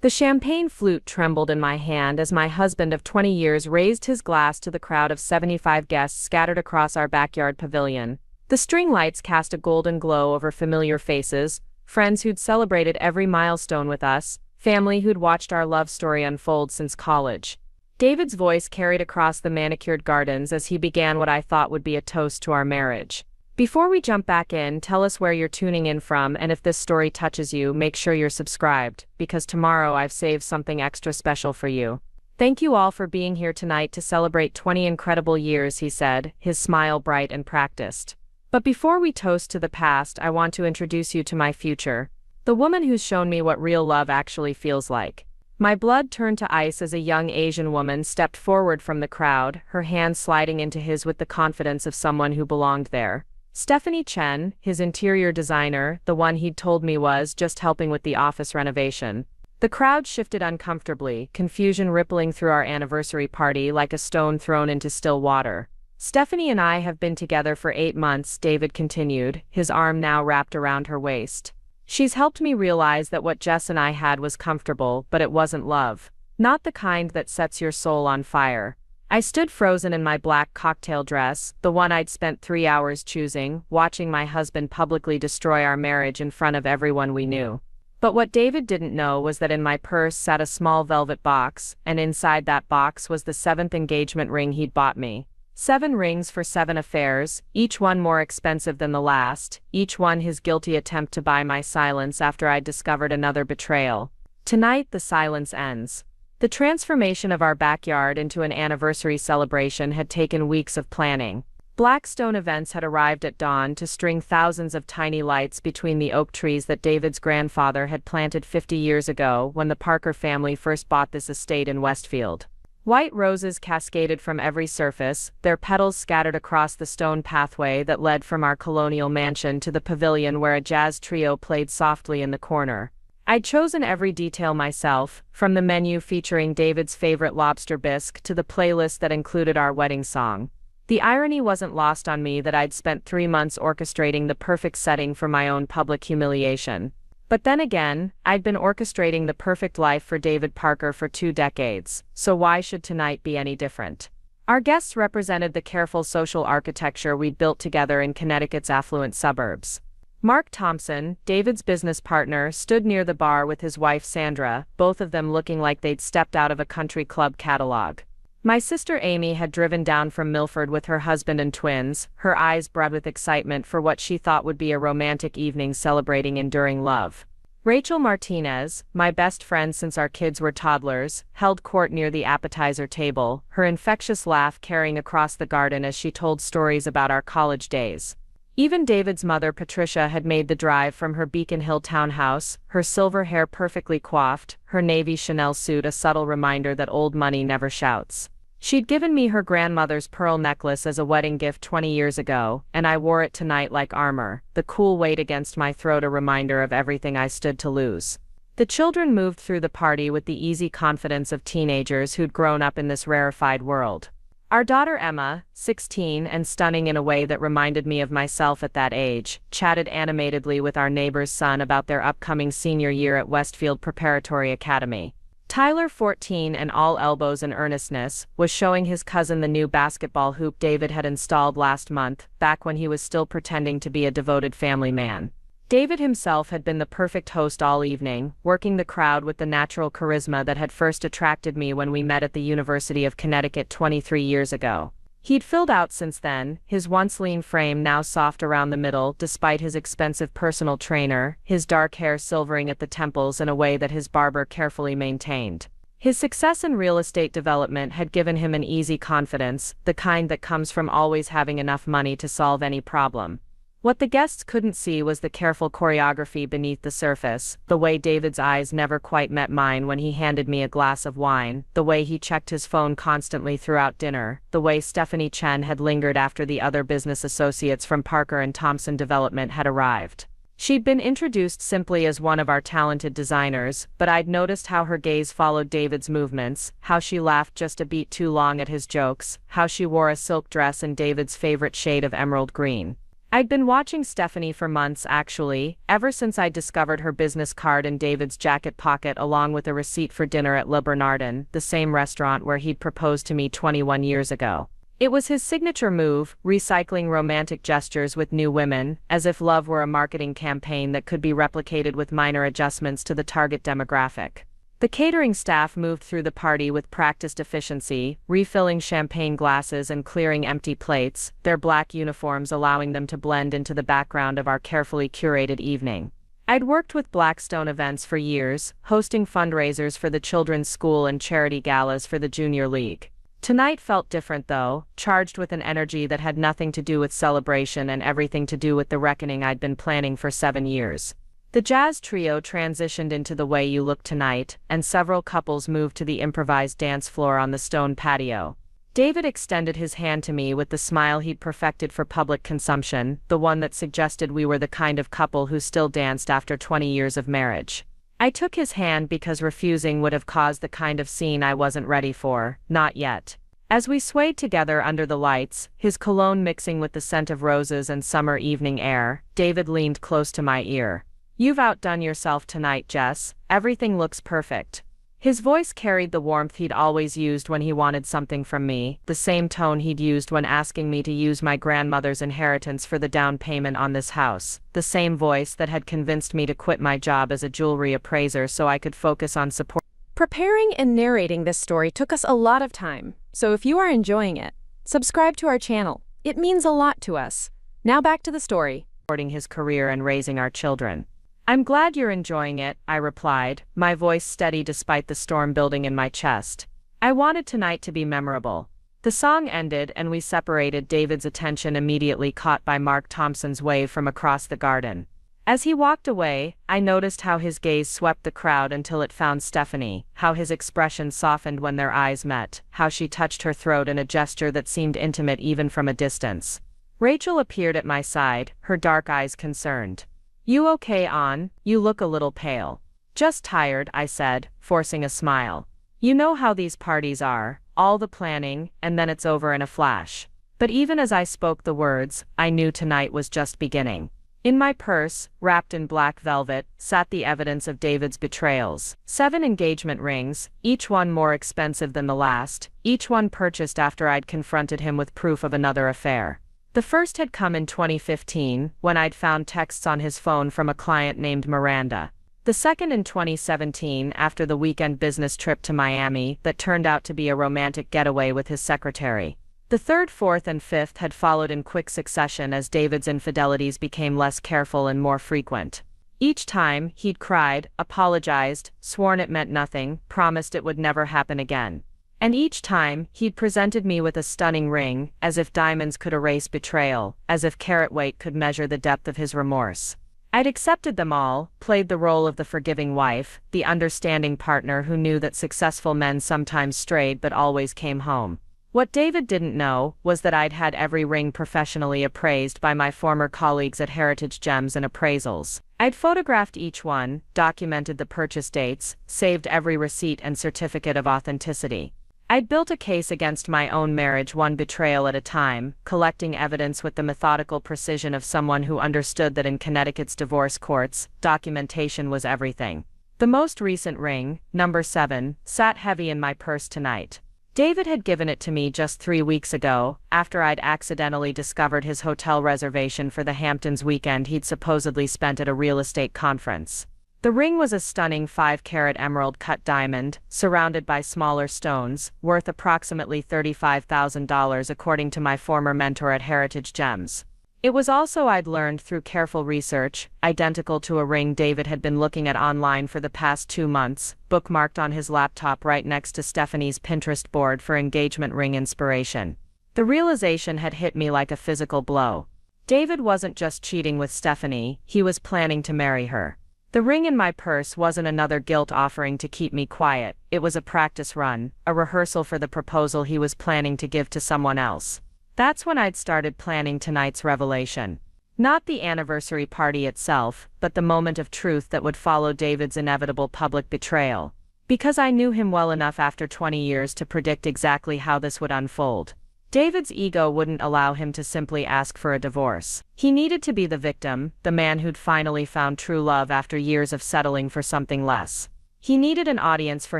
The champagne flute trembled in my hand as my husband of 20 years raised his glass to the crowd of 75 guests scattered across our backyard pavilion. The string lights cast a golden glow over familiar faces, friends who'd celebrated every milestone with us, family who'd watched our love story unfold since college. David's voice carried across the manicured gardens as he began what I thought would be a toast to our marriage. Before we jump back in, tell us where you're tuning in from, and if this story touches you, make sure you're subscribed, because tomorrow I've saved something extra special for you. Thank you all for being here tonight to celebrate 20 incredible years, he said, his smile bright and practiced. But before we toast to the past, I want to introduce you to my future, the woman who's shown me what real love actually feels like. My blood turned to ice as a young Asian woman stepped forward from the crowd, her hand sliding into his with the confidence of someone who belonged there. Stephanie Chen, his interior designer, the one he'd told me was just helping with the office renovation. The crowd shifted uncomfortably, confusion rippling through our anniversary party like a stone thrown into still water. Stephanie and I have been together for 8 months, David continued, his arm now wrapped around her waist. She's helped me realize that what Jess and I had was comfortable, but it wasn't love. Not the kind that sets your soul on fire. I stood frozen in my black cocktail dress, the one I'd spent 3 hours choosing, watching my husband publicly destroy our marriage in front of everyone we knew. But what David didn't know was that in my purse sat a small velvet box, and inside that box was the 7th engagement ring he'd bought me. 7 rings for 7 affairs, each one more expensive than the last, each one his guilty attempt to buy my silence after I'd discovered another betrayal. Tonight the silence ends. The transformation of our backyard into an anniversary celebration had taken weeks of planning. Blackstone Events had arrived at dawn to string thousands of tiny lights between the oak trees that David's grandfather had planted 50 years ago when the Parker family first bought this estate in Westfield. White roses cascaded from every surface, their petals scattered across the stone pathway that led from our colonial mansion to the pavilion where a jazz trio played softly in the corner. I'd chosen every detail myself, from the menu featuring David's favorite lobster bisque to the playlist that included our wedding song. The irony wasn't lost on me that I'd spent 3 months orchestrating the perfect setting for my own public humiliation. But then again, I'd been orchestrating the perfect life for David Parker for 2 decades, so why should tonight be any different? Our guests represented the careful social architecture we'd built together in Connecticut's affluent suburbs. Mark Thompson, David's business partner, stood near the bar with his wife Sandra, both of them looking like they'd stepped out of a country club catalog. My sister Amy had driven down from Milford with her husband and twins, her eyes bright with excitement for what she thought would be a romantic evening celebrating enduring love. Rachel Martinez, my best friend since our kids were toddlers, held court near the appetizer table, her infectious laugh carrying across the garden as she told stories about our college days. Even David's mother Patricia had made the drive from her Beacon Hill townhouse, her silver hair perfectly coiffed, her navy Chanel suit a subtle reminder that old money never shouts. She'd given me her grandmother's pearl necklace as a wedding gift 20 years ago, and I wore it tonight like armor, the cool weight against my throat a reminder of everything I stood to lose. The children moved through the party with the easy confidence of teenagers who'd grown up in this rarefied world. Our daughter Emma, 16 and stunning in a way that reminded me of myself at that age, chatted animatedly with our neighbor's son about their upcoming senior year at Westfield Preparatory Academy. Tyler, 14 and all elbows and earnestness, was showing his cousin the new basketball hoop David had installed last month, back when he was still pretending to be a devoted family man. David himself had been the perfect host all evening, working the crowd with the natural charisma that had first attracted me when we met at the University of Connecticut 23 years ago. He'd filled out since then, his once lean frame now soft around the middle despite his expensive personal trainer, his dark hair silvering at the temples in a way that his barber carefully maintained. His success in real estate development had given him an easy confidence, the kind that comes from always having enough money to solve any problem. What the guests couldn't see was the careful choreography beneath the surface, the way David's eyes never quite met mine when he handed me a glass of wine, the way he checked his phone constantly throughout dinner, the way Stephanie Chen had lingered after the other business associates from Parker and Thompson Development had arrived. She'd been introduced simply as one of our talented designers, but I'd noticed how her gaze followed David's movements, how she laughed just a beat too long at his jokes, how she wore a silk dress in David's favorite shade of emerald green. I'd been watching Stephanie for months actually, ever since I'd discovered her business card in David's jacket pocket along with a receipt for dinner at Le Bernardin, the same restaurant where he'd proposed to me 21 years ago. It was his signature move, recycling romantic gestures with new women, as if love were a marketing campaign that could be replicated with minor adjustments to the target demographic. The catering staff moved through the party with practiced efficiency, refilling champagne glasses and clearing empty plates, their black uniforms allowing them to blend into the background of our carefully curated evening. I'd worked with Blackstone Events for years, hosting fundraisers for the children's school and charity galas for the Junior League. Tonight felt different though, charged with an energy that had nothing to do with celebration and everything to do with the reckoning I'd been planning for 7 years. The jazz trio transitioned into The Way You Look Tonight, and several couples moved to the improvised dance floor on the stone patio. David extended his hand to me with the smile he'd perfected for public consumption, the one that suggested we were the kind of couple who still danced after 20 years of marriage. I took his hand because refusing would have caused the kind of scene I wasn't ready for, not yet. As we swayed together under the lights, his cologne mixing with the scent of roses and summer evening air, David leaned close to my ear. "You've outdone yourself tonight, Jess. Everything looks perfect." His voice carried the warmth he'd always used when he wanted something from me, the same tone he'd used when asking me to use my grandmother's inheritance for the down payment on this house, the same voice that had convinced me to quit my job as a jewelry appraiser so I could focus on support. Preparing and narrating this story took us a lot of time, so if you are enjoying it, subscribe to our channel. It means a lot to us. Now back to the story. Supporting his career and raising our children. "I'm glad you're enjoying it," I replied, my voice steady despite the storm building in my chest. I wanted tonight to be memorable. The song ended and we separated, David's attention immediately caught by Mark Thompson's wave from across the garden. As he walked away, I noticed how his gaze swept the crowd until it found Stephanie, how his expression softened when their eyes met, how she touched her throat in a gesture that seemed intimate even from a distance. Rachel appeared at my side, her dark eyes concerned. "You okay, An? You look a little pale." "Just tired," I said, forcing a smile. "You know how these parties are, all the planning, and then it's over in a flash." But even as I spoke the words, I knew tonight was just beginning. In my purse, wrapped in black velvet, sat the evidence of David's betrayals. 7 engagement rings, each one more expensive than the last, each one purchased after I'd confronted him with proof of another affair. The first had come in 2015, when I'd found texts on his phone from a client named Miranda. The second in 2017, after the weekend business trip to Miami that turned out to be a romantic getaway with his secretary. The third, fourth, and fifth had followed in quick succession as David's infidelities became less careful and more frequent. Each time, he'd cried, apologized, sworn it meant nothing, promised it would never happen again. And each time, he'd presented me with a stunning ring, as if diamonds could erase betrayal, as if carat weight could measure the depth of his remorse. I'd accepted them all, played the role of the forgiving wife, the understanding partner who knew that successful men sometimes strayed but always came home. What David didn't know was that I'd had every ring professionally appraised by my former colleagues at Heritage Gems and Appraisals. I'd photographed each one, documented the purchase dates, saved every receipt and certificate of authenticity. I'd built a case against my own marriage one betrayal at a time, collecting evidence with the methodical precision of someone who understood that in Connecticut's divorce courts, documentation was everything. The most recent ring, number 7, sat heavy in my purse tonight. David had given it to me just 3 weeks ago, after I'd accidentally discovered his hotel reservation for the Hamptons weekend he'd supposedly spent at a real estate conference. The ring was a stunning 5-carat emerald-cut diamond, surrounded by smaller stones, worth approximately $35,000 according to my former mentor at Heritage Gems. It was also, I'd learned through careful research, identical to a ring David had been looking at online for the past 2 months, bookmarked on his laptop right next to Stephanie's Pinterest board for engagement ring inspiration. The realization had hit me like a physical blow. David wasn't just cheating with Stephanie, he was planning to marry her. The ring in my purse wasn't another guilt offering to keep me quiet, it was a practice run, a rehearsal for the proposal he was planning to give to someone else. That's when I'd started planning tonight's revelation. Not the anniversary party itself, but the moment of truth that would follow David's inevitable public betrayal. Because I knew him well enough after 20 years to predict exactly how this would unfold. David's ego wouldn't allow him to simply ask for a divorce. He needed to be the victim, the man who'd finally found true love after years of settling for something less. He needed an audience for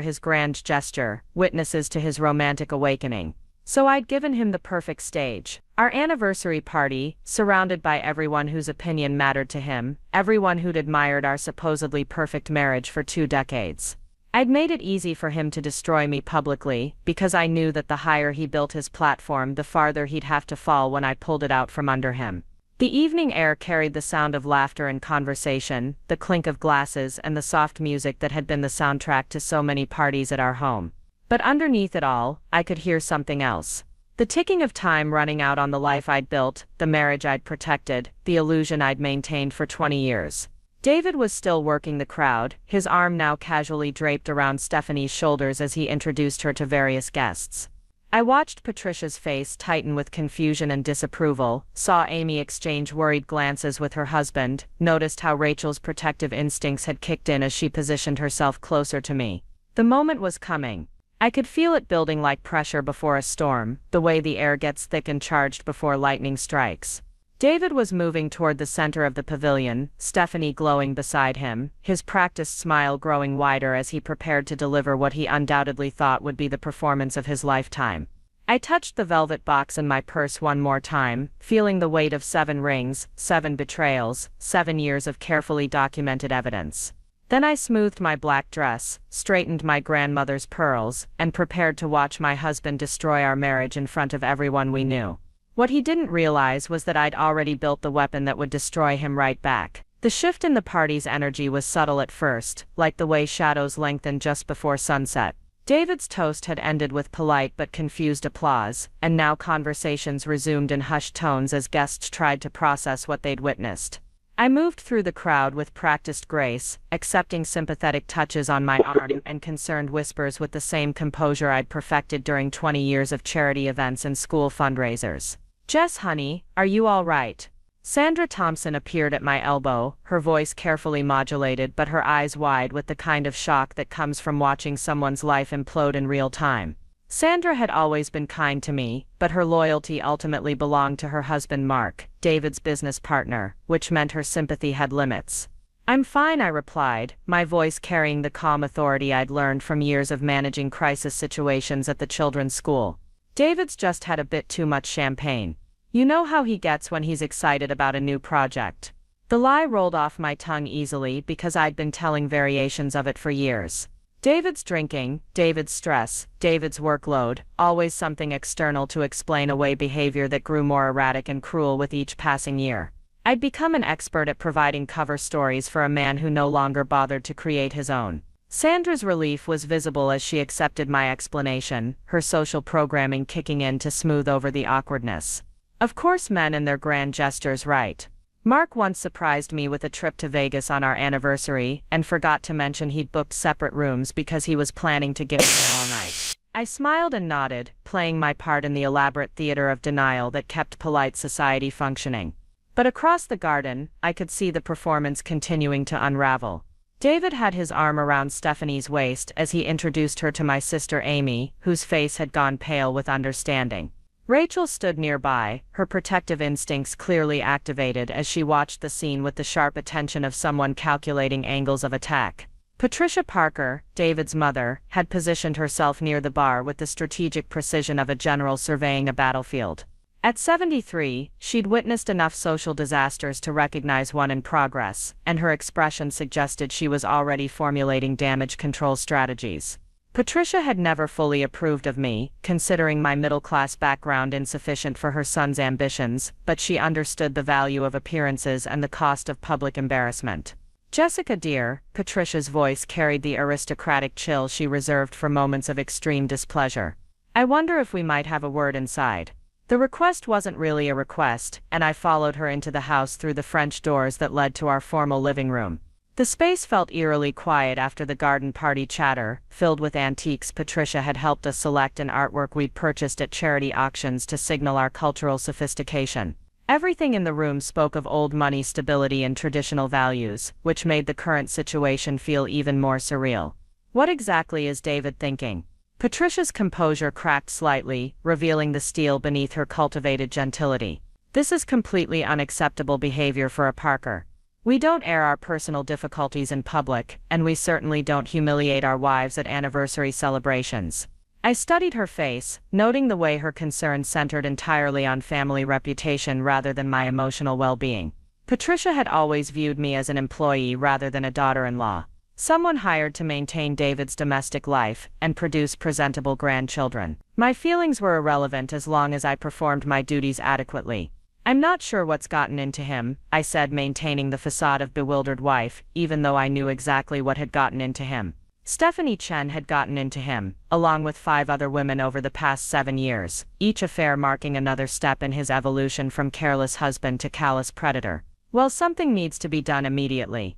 his grand gesture, witnesses to his romantic awakening. So I'd given him the perfect stage. Our anniversary party, surrounded by everyone whose opinion mattered to him, everyone who'd admired our supposedly perfect marriage for 2 decades. I'd made it easy for him to destroy me publicly, because I knew that the higher he built his platform, the farther he'd have to fall when I pulled it out from under him. The evening air carried the sound of laughter and conversation, the clink of glasses and the soft music that had been the soundtrack to so many parties at our home. But underneath it all, I could hear something else. The ticking of time running out on the life I'd built, the marriage I'd protected, the illusion I'd maintained for 20 years. David was still working the crowd, his arm now casually draped around Stephanie's shoulders as he introduced her to various guests. I watched Patricia's face tighten with confusion and disapproval, saw Amy exchange worried glances with her husband, noticed how Rachel's protective instincts had kicked in as she positioned herself closer to me. The moment was coming. I could feel it building like pressure before a storm, the way the air gets thick and charged before lightning strikes. David was moving toward the center of the pavilion, Stephanie glowing beside him, his practiced smile growing wider as he prepared to deliver what he undoubtedly thought would be the performance of his lifetime. I touched the velvet box in my purse one more time, feeling the weight of 7 rings, 7 betrayals, 7 years of carefully documented evidence. Then I smoothed my black dress, straightened my grandmother's pearls, and prepared to watch my husband destroy our marriage in front of everyone we knew. What he didn't realize was that I'd already built the weapon that would destroy him right back. The shift in the party's energy was subtle at first, like the way shadows lengthened just before sunset. David's toast had ended with polite but confused applause, and now conversations resumed in hushed tones as guests tried to process what they'd witnessed. I moved through the crowd with practiced grace, accepting sympathetic touches on my arm and concerned whispers with the same composure I'd perfected during 20 years of charity events and school fundraisers. "Jess, honey, are you all right?" Sandra Thompson appeared at my elbow, her voice carefully modulated but her eyes wide with the kind of shock that comes from watching someone's life implode in real time. Sandra had always been kind to me, but her loyalty ultimately belonged to her husband Mark, David's business partner, which meant her sympathy had limits. "I'm fine," I replied, my voice carrying the calm authority I'd learned from years of managing crisis situations at the children's school. "David's just had a bit too much champagne. You know how he gets when he's excited about a new project." The lie rolled off my tongue easily because I'd been telling variations of it for years. David's drinking, David's stress, David's workload, always something external to explain away behavior that grew more erratic and cruel with each passing year. I'd become an expert at providing cover stories for a man who no longer bothered to create his own. Sandra's relief was visible as she accepted my explanation, her social programming kicking in to smooth over the awkwardness. Of course, men and their grand gestures, right? Mark once surprised me with a trip to Vegas on our anniversary and forgot to mention he'd booked separate rooms because he was planning to give me all night. I smiled and nodded, playing my part in the elaborate theater of denial that kept polite society functioning. But across the garden, I could see the performance continuing to unravel. David had his arm around Stephanie's waist as he introduced her to my sister Amy, whose face had gone pale with understanding. Rachel stood nearby, her protective instincts clearly activated as she watched the scene with the sharp attention of someone calculating angles of attack. Patricia Parker, David's mother, had positioned herself near the bar with the strategic precision of a general surveying a battlefield. At 73, she'd witnessed enough social disasters to recognize one in progress, and her expression suggested she was already formulating damage control strategies. Patricia had never fully approved of me, considering my middle-class background insufficient for her son's ambitions, but she understood the value of appearances and the cost of public embarrassment. "Jessica dear," Patricia's voice carried the aristocratic chill she reserved for moments of extreme displeasure. "I wonder if we might have a word inside." The request wasn't really a request, and I followed her into the house through the French doors that led to our formal living room. The space felt eerily quiet after the garden party chatter, filled with antiques Patricia had helped us select and artwork we'd purchased at charity auctions to signal our cultural sophistication. Everything in the room spoke of old money stability and traditional values, which made the current situation feel even more surreal. "What exactly is David thinking?" Patricia's composure cracked slightly, revealing the steel beneath her cultivated gentility. This is completely unacceptable behavior for a Parker. We don't air our personal difficulties in public, and we certainly don't humiliate our wives at anniversary celebrations. I studied her face, noting the way her concern centered entirely on family reputation rather than my emotional well-being. Patricia had always viewed me as an employee rather than a daughter-in-law. Someone hired to maintain David's domestic life and produce presentable grandchildren. My feelings were irrelevant as long as I performed my duties adequately. I'm not sure what's gotten into him, I said, maintaining the facade of bewildered wife, even though I knew exactly what had gotten into him. Stephanie Chen had gotten into him, along with 5 other women over the past 7 years, each affair marking another step in his evolution from careless husband to callous predator. Well, something needs to be done immediately.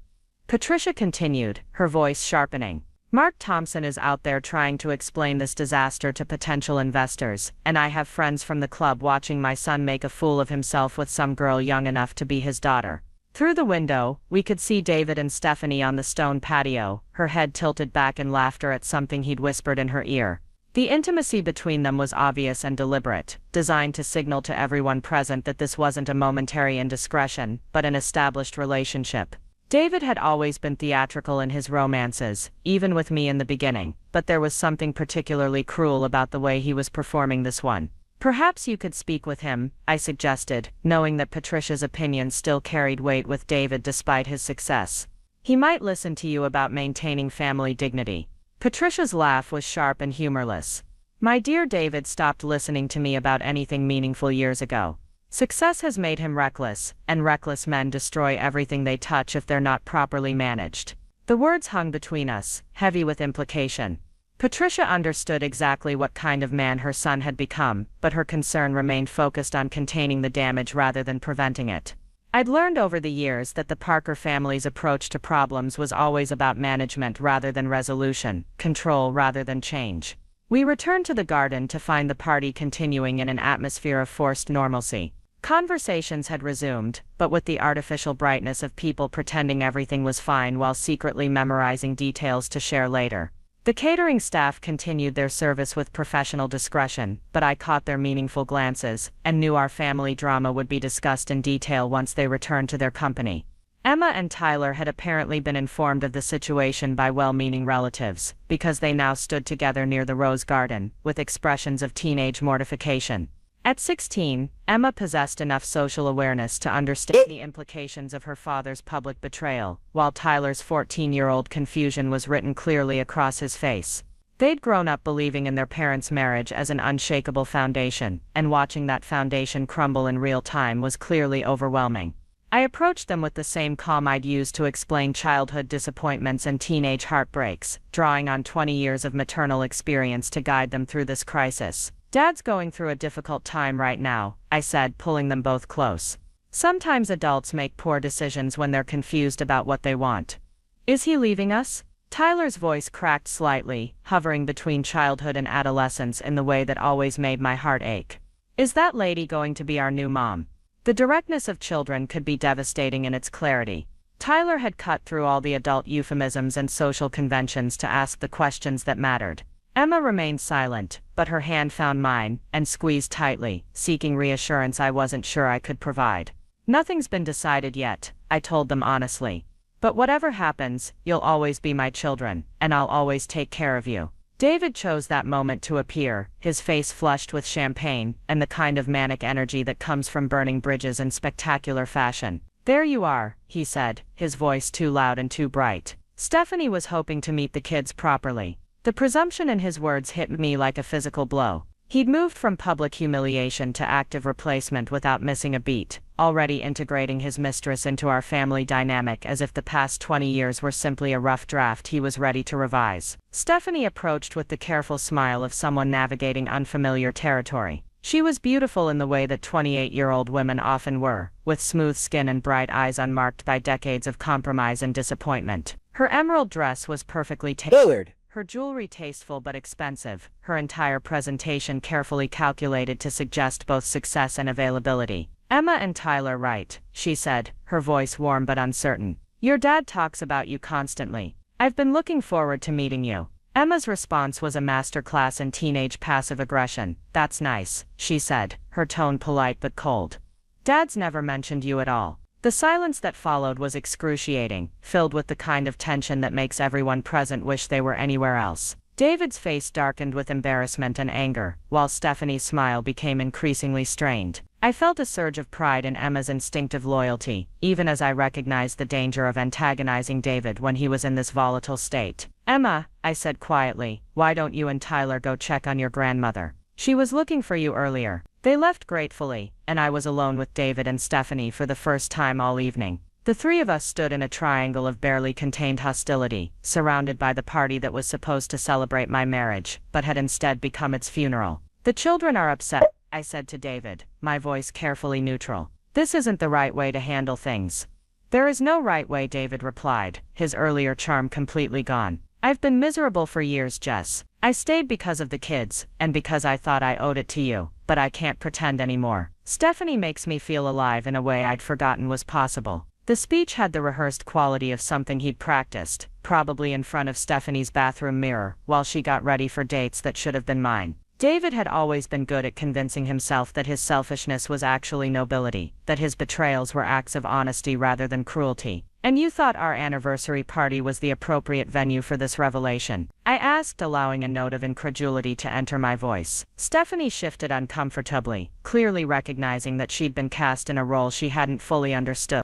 Patricia continued, her voice sharpening. Mark Thompson is out there trying to explain this disaster to potential investors, and I have friends from the club watching my son make a fool of himself with some girl young enough to be his daughter. Through the window, we could see David and Stephanie on the stone patio, her head tilted back in laughter at something he'd whispered in her ear. The intimacy between them was obvious and deliberate, designed to signal to everyone present that this wasn't a momentary indiscretion, but an established relationship. David had always been theatrical in his romances, even with me in the beginning, but there was something particularly cruel about the way he was performing this one. Perhaps you could speak with him, I suggested, knowing that Patricia's opinion still carried weight with David despite his success. He might listen to you about maintaining family dignity. Patricia's laugh was sharp and humorless. My dear David stopped listening to me about anything meaningful years ago. Success has made him reckless, and reckless men destroy everything they touch if they're not properly managed. The words hung between us, heavy with implication. Patricia understood exactly what kind of man her son had become, but her concern remained focused on containing the damage rather than preventing it. I'd learned over the years that the Parker family's approach to problems was always about management rather than resolution, control rather than change. We returned to the garden to find the party continuing in an atmosphere of forced normalcy. Conversations had resumed, but with the artificial brightness of people pretending everything was fine while secretly memorizing details to share later. The catering staff continued their service with professional discretion, but I caught their meaningful glances, and knew our family drama would be discussed in detail once they returned to their company. Emma and Tyler had apparently been informed of the situation by well-meaning relatives, because they now stood together near the rose garden, with expressions of teenage mortification. At 16, Emma possessed enough social awareness to understand the implications of her father's public betrayal, while Tyler's 14-year-old confusion was written clearly across his face. They'd grown up believing in their parents' marriage as an unshakable foundation, and watching that foundation crumble in real time was clearly overwhelming. I approached them with the same calm I'd used to explain childhood disappointments and teenage heartbreaks, drawing on 20 years of maternal experience to guide them through this crisis. Dad's going through a difficult time right now, I said, pulling them both close. Sometimes adults make poor decisions when they're confused about what they want. Is he leaving us? Tyler's voice cracked slightly, hovering between childhood and adolescence in the way that always made my heart ache. Is that lady going to be our new mom? The directness of children could be devastating in its clarity. Tyler had cut through all the adult euphemisms and social conventions to ask the questions that mattered. Emma remained silent, but her hand found mine, and squeezed tightly, seeking reassurance I wasn't sure I could provide. Nothing's been decided yet, I told them honestly. But whatever happens, you'll always be my children, and I'll always take care of you. David chose that moment to appear, his face flushed with champagne, and the kind of manic energy that comes from burning bridges in spectacular fashion. There you are, he said, his voice too loud and too bright. Stephanie was hoping to meet the kids properly. The presumption in his words hit me like a physical blow. He'd moved from public humiliation to active replacement without missing a beat, already integrating his mistress into our family dynamic as if the past 20 years were simply a rough draft he was ready to revise. Stephanie approached with the careful smile of someone navigating unfamiliar territory. She was beautiful in the way that 28-year-old women often were, with smooth skin and bright eyes unmarked by decades of compromise and disappointment. Her emerald dress was perfectly tailored. Her jewelry tasteful but expensive, her entire presentation carefully calculated to suggest both success and availability. Emma and Tyler right, she said, her voice warm but uncertain. Your dad talks about you constantly. I've been looking forward to meeting you. Emma's response was a masterclass in teenage passive aggression. "That's nice," she said, her tone polite but cold. "Dad's never mentioned you at all." The silence that followed was excruciating, filled with the kind of tension that makes everyone present wish they were anywhere else. David's face darkened with embarrassment and anger, while Stephanie's smile became increasingly strained. I felt a surge of pride in Emma's instinctive loyalty, even as I recognized the danger of antagonizing David when he was in this volatile state. "Emma," I said quietly, "why don't you and Tyler go check on your grandmother? She was looking for you earlier." They left gratefully, and I was alone with David and Stephanie for the first time all evening. The three of us stood in a triangle of barely contained hostility, surrounded by the party that was supposed to celebrate my marriage, but had instead become its funeral. "The children are upset," I said to David, my voice carefully neutral. "This isn't the right way to handle things." "There is no right way," David replied, his earlier charm completely gone. "I've been miserable for years, Jess. I stayed because of the kids, and because I thought I owed it to you, but I can't pretend anymore. Stephanie makes me feel alive in a way I'd forgotten was possible." The speech had the rehearsed quality of something he'd practiced, probably in front of Stephanie's bathroom mirror, while she got ready for dates that should have been mine. David had always been good at convincing himself that his selfishness was actually nobility, that his betrayals were acts of honesty rather than cruelty. "And you thought our anniversary party was the appropriate venue for this revelation?" I asked, allowing a note of incredulity to enter my voice. Stephanie shifted uncomfortably, clearly recognizing that she'd been cast in a role she hadn't fully understood.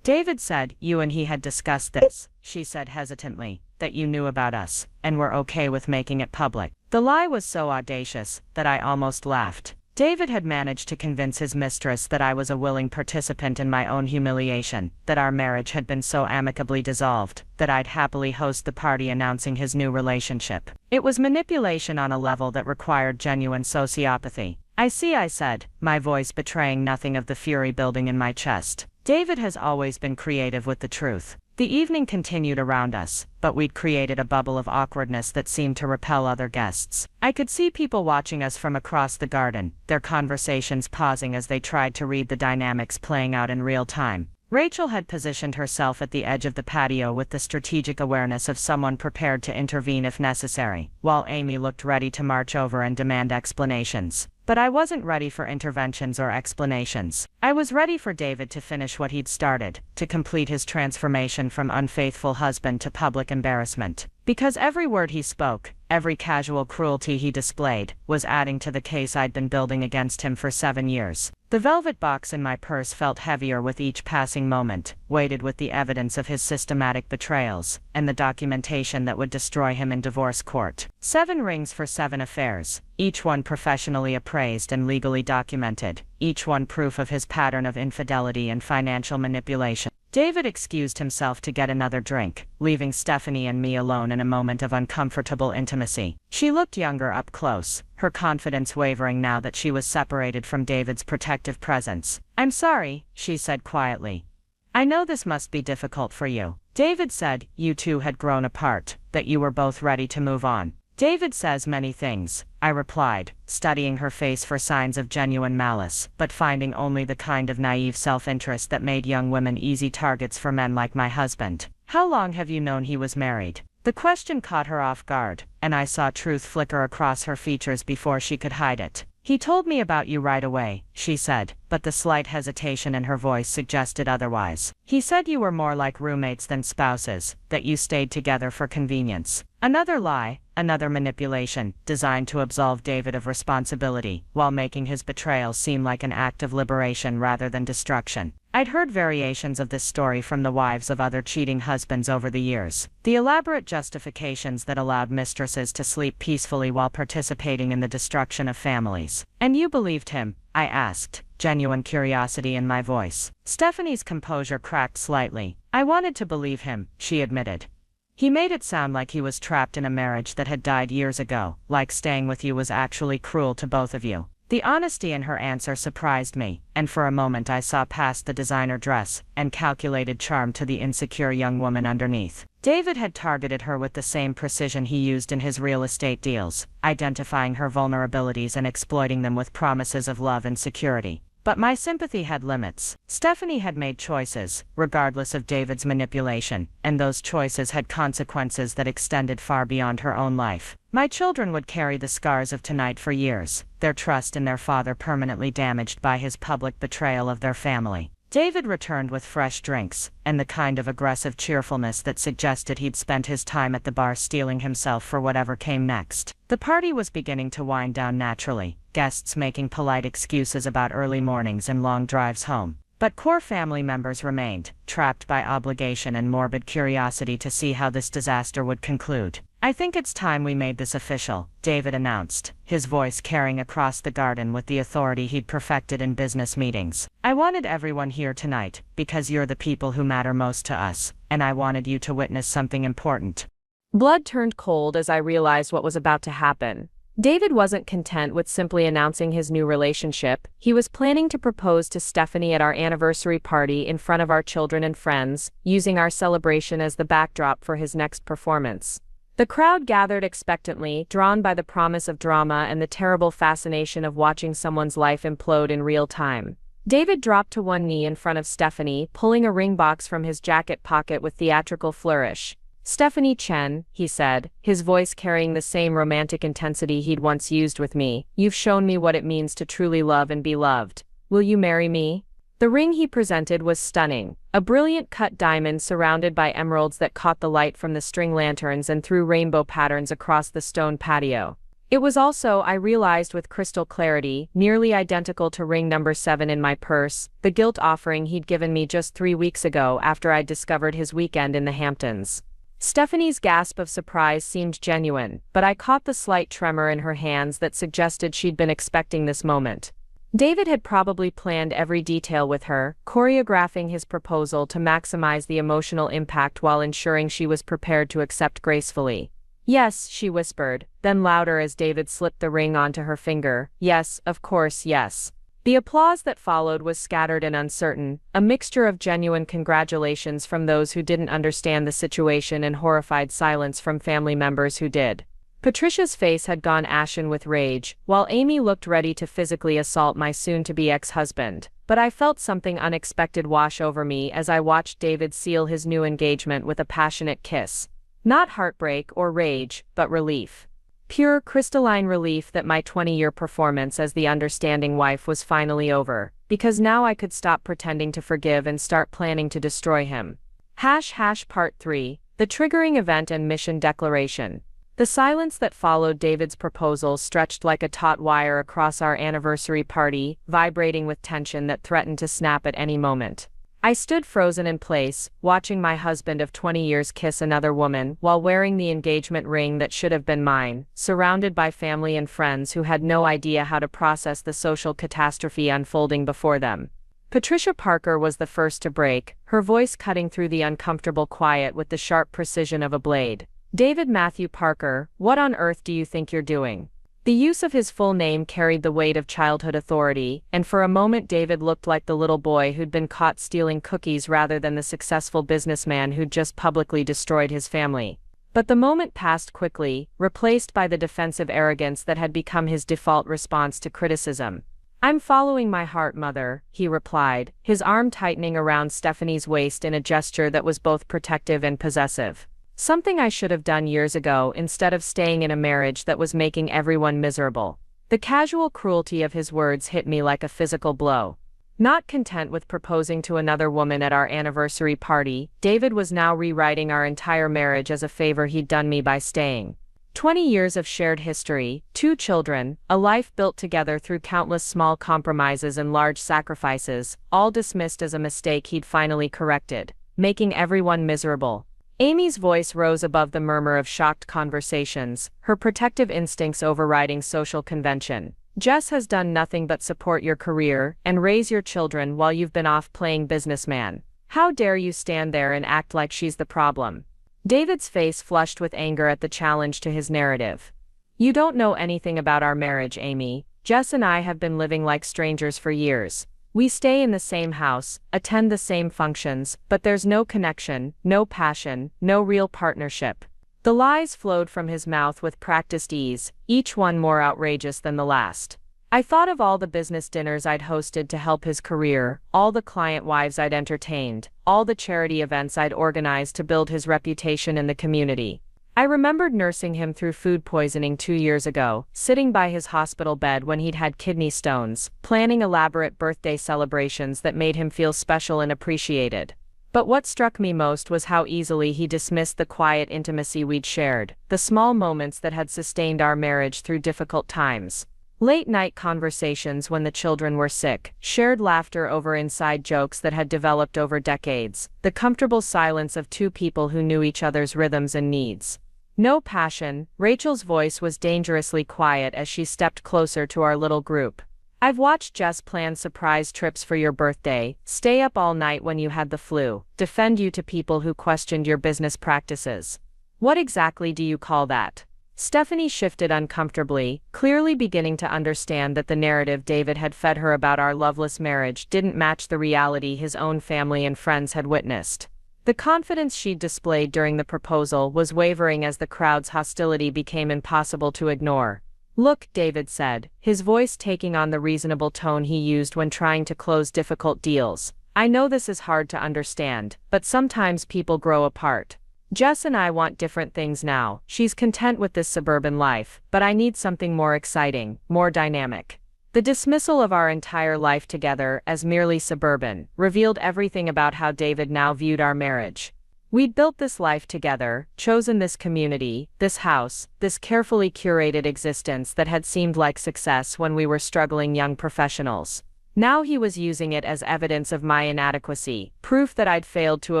"David said you and he had discussed this," she said hesitantly, "that you knew about us, and were okay with making it public." The lie was so audacious that I almost laughed. David had managed to convince his mistress that I was a willing participant in my own humiliation, that our marriage had been so amicably dissolved, that I'd happily host the party announcing his new relationship. It was manipulation on a level that required genuine sociopathy. "I see," I said, my voice betraying nothing of the fury building in my chest. David has always been creative with the truth. The evening continued around us, but we'd created a bubble of awkwardness that seemed to repel other guests. I could see people watching us from across the garden, their conversations pausing as they tried to read the dynamics playing out in real time. Rachel had positioned herself at the edge of the patio with the strategic awareness of someone prepared to intervene if necessary, while Amy looked ready to march over and demand explanations. But I wasn't ready for interventions or explanations. I was ready for David to finish what he'd started, to complete his transformation from unfaithful husband to public embarrassment. Because every word he spoke, every casual cruelty he displayed, was adding to the case I'd been building against him for 7 years. The velvet box in my purse felt heavier with each passing moment, weighted with the evidence of his systematic betrayals, and the documentation that would destroy him in divorce court. 7 rings for 7 affairs, each one professionally appraised and legally documented, each one proof of his pattern of infidelity and financial manipulation. David excused himself to get another drink, leaving Stephanie and me alone in a moment of uncomfortable intimacy. She looked younger up close, her confidence wavering now that she was separated from David's protective presence. "I'm sorry," she said quietly. "I know this must be difficult for you." David said you two had grown apart, that you were both ready to move on. "David says many things," I replied, studying her face for signs of genuine malice, but finding only the kind of naive self-interest that made young women easy targets for men like my husband. "How long have you known he was married?" The question caught her off guard, and I saw truth flicker across her features before she could hide it. "He told me about you right away," she said, but the slight hesitation in her voice suggested otherwise. "He said you were more like roommates than spouses, that you stayed together for convenience." Another lie, another manipulation, designed to absolve David of responsibility, while making his betrayal seem like an act of liberation rather than destruction. I'd heard variations of this story from the wives of other cheating husbands over the years. The elaborate justifications that allowed mistresses to sleep peacefully while participating in the destruction of families. "And you believed him?" I asked, genuine curiosity in my voice. Stephanie's composure cracked slightly. "I wanted to believe him," she admitted. "He made it sound like he was trapped in a marriage that had died years ago, like staying with you was actually cruel to both of you." The honesty in her answer surprised me, and for a moment I saw past the designer dress and calculated charm to the insecure young woman underneath. David had targeted her with the same precision he used in his real estate deals, identifying her vulnerabilities and exploiting them with promises of love and security. But my sympathy had limits. Stephanie had made choices, regardless of David's manipulation, and those choices had consequences that extended far beyond her own life. My children would carry the scars of tonight for years, their trust in their father permanently damaged by his public betrayal of their family. David returned with fresh drinks, and the kind of aggressive cheerfulness that suggested he'd spent his time at the bar steeling himself for whatever came next. The party was beginning to wind down naturally, guests making polite excuses about early mornings and long drives home. But core family members remained, trapped by obligation and morbid curiosity to see how this disaster would conclude. "I think it's time we made this official," David announced, his voice carrying across the garden with the authority he'd perfected in business meetings. "I wanted everyone here tonight, because you're the people who matter most to us, and I wanted you to witness something important." Blood turned cold as I realized what was about to happen. David wasn't content with simply announcing his new relationship. He was planning to propose to Stephanie at our anniversary party in front of our children and friends, using our celebration as the backdrop for his next performance. The crowd gathered expectantly, drawn by the promise of drama and the terrible fascination of watching someone's life implode in real time. David dropped to one knee in front of Stephanie, pulling a ring box from his jacket pocket with theatrical flourish. "Stephanie Chen," he said, his voice carrying the same romantic intensity he'd once used with me, "you've shown me what it means to truly love and be loved. Will you marry me?" The ring he presented was stunning, a brilliant cut diamond surrounded by emeralds that caught the light from the string lanterns and threw rainbow patterns across the stone patio. It was also, I realized with crystal clarity, nearly identical to ring number 7 in my purse, the guilt offering he'd given me just 3 weeks ago after I'd discovered his weekend in the Hamptons. Stephanie's gasp of surprise seemed genuine, but I caught the slight tremor in her hands that suggested she'd been expecting this moment. David had probably planned every detail with her, choreographing his proposal to maximize the emotional impact while ensuring she was prepared to accept gracefully. "Yes," she whispered, then louder as David slipped the ring onto her finger. "Yes, of course, yes." The applause that followed was scattered and uncertain, a mixture of genuine congratulations from those who didn't understand the situation and horrified silence from family members who did. Patricia's face had gone ashen with rage, while Amy looked ready to physically assault my soon-to-be ex-husband. But I felt something unexpected wash over me as I watched David seal his new engagement with a passionate kiss. Not heartbreak or rage, but relief. Pure, crystalline relief that my 20-year performance as the understanding wife was finally over, because now I could stop pretending to forgive and start planning to destroy him. Part 3, the triggering event and mission declaration. The silence that followed David's proposal stretched like a taut wire across our anniversary party, vibrating with tension that threatened to snap at any moment. I stood frozen in place, watching my husband of 20 years kiss another woman while wearing the engagement ring that should have been mine, surrounded by family and friends who had no idea how to process the social catastrophe unfolding before them. Patricia Parker was the first to break, her voice cutting through the uncomfortable quiet with the sharp precision of a blade. "David Matthew Parker, what on earth do you think you're doing?" The use of his full name carried the weight of childhood authority, and for a moment David looked like the little boy who'd been caught stealing cookies rather than the successful businessman who'd just publicly destroyed his family. But the moment passed quickly, replaced by the defensive arrogance that had become his default response to criticism. "I'm following my heart, Mother," he replied, his arm tightening around Stephanie's waist in a gesture that was both protective and possessive. Something I should have done years ago instead of staying in a marriage that was making everyone miserable. The casual cruelty of his words hit me like a physical blow. Not content with proposing to another woman at our anniversary party, David was now rewriting our entire marriage as a favor he'd done me by staying. 20 years of shared history, 2 children, a life built together through countless small compromises and large sacrifices, all dismissed as a mistake he'd finally corrected, making everyone miserable. Amy's voice rose above the murmur of shocked conversations, her protective instincts overriding social convention. "Jess has done nothing but support your career and raise your children while you've been off playing businessman. How dare you stand there and act like she's the problem?" David's face flushed with anger at the challenge to his narrative. "You don't know anything about our marriage, Amy. Jess and I have been living like strangers for years. We stay in the same house, attend the same functions, but there's no connection, no passion, no real partnership." The lies flowed from his mouth with practiced ease, each one more outrageous than the last. I thought of all the business dinners I'd hosted to help his career, all the client wives I'd entertained, all the charity events I'd organized to build his reputation in the community. I remembered nursing him through food poisoning 2 years ago, sitting by his hospital bed when he'd had kidney stones, planning elaborate birthday celebrations that made him feel special and appreciated. But what struck me most was how easily he dismissed the quiet intimacy we'd shared, the small moments that had sustained our marriage through difficult times. Late-night conversations when the children were sick, shared laughter over inside jokes that had developed over decades, the comfortable silence of two people who knew each other's rhythms and needs. No passion. Rachel's voice was dangerously quiet as she stepped closer to our little group. I've watched Jess plan surprise trips for your birthday, stay up all night when you had the flu, defend you to people who questioned your business practices. What exactly do you call that? Stephanie shifted uncomfortably, clearly beginning to understand that the narrative David had fed her about our loveless marriage didn't match the reality his own family and friends had witnessed. The confidence she'd displayed during the proposal was wavering as the crowd's hostility became impossible to ignore. Look, David said, his voice taking on the reasonable tone he used when trying to close difficult deals. I know this is hard to understand, but sometimes people grow apart. Jess and I want different things now. She's content with this suburban life, but I need something more exciting, more dynamic. The dismissal of our entire life together as merely suburban revealed everything about how David now viewed our marriage. We'd built this life together, chosen this community, this house, this carefully curated existence that had seemed like success when we were struggling young professionals. Now he was using it as evidence of my inadequacy, proof that I'd failed to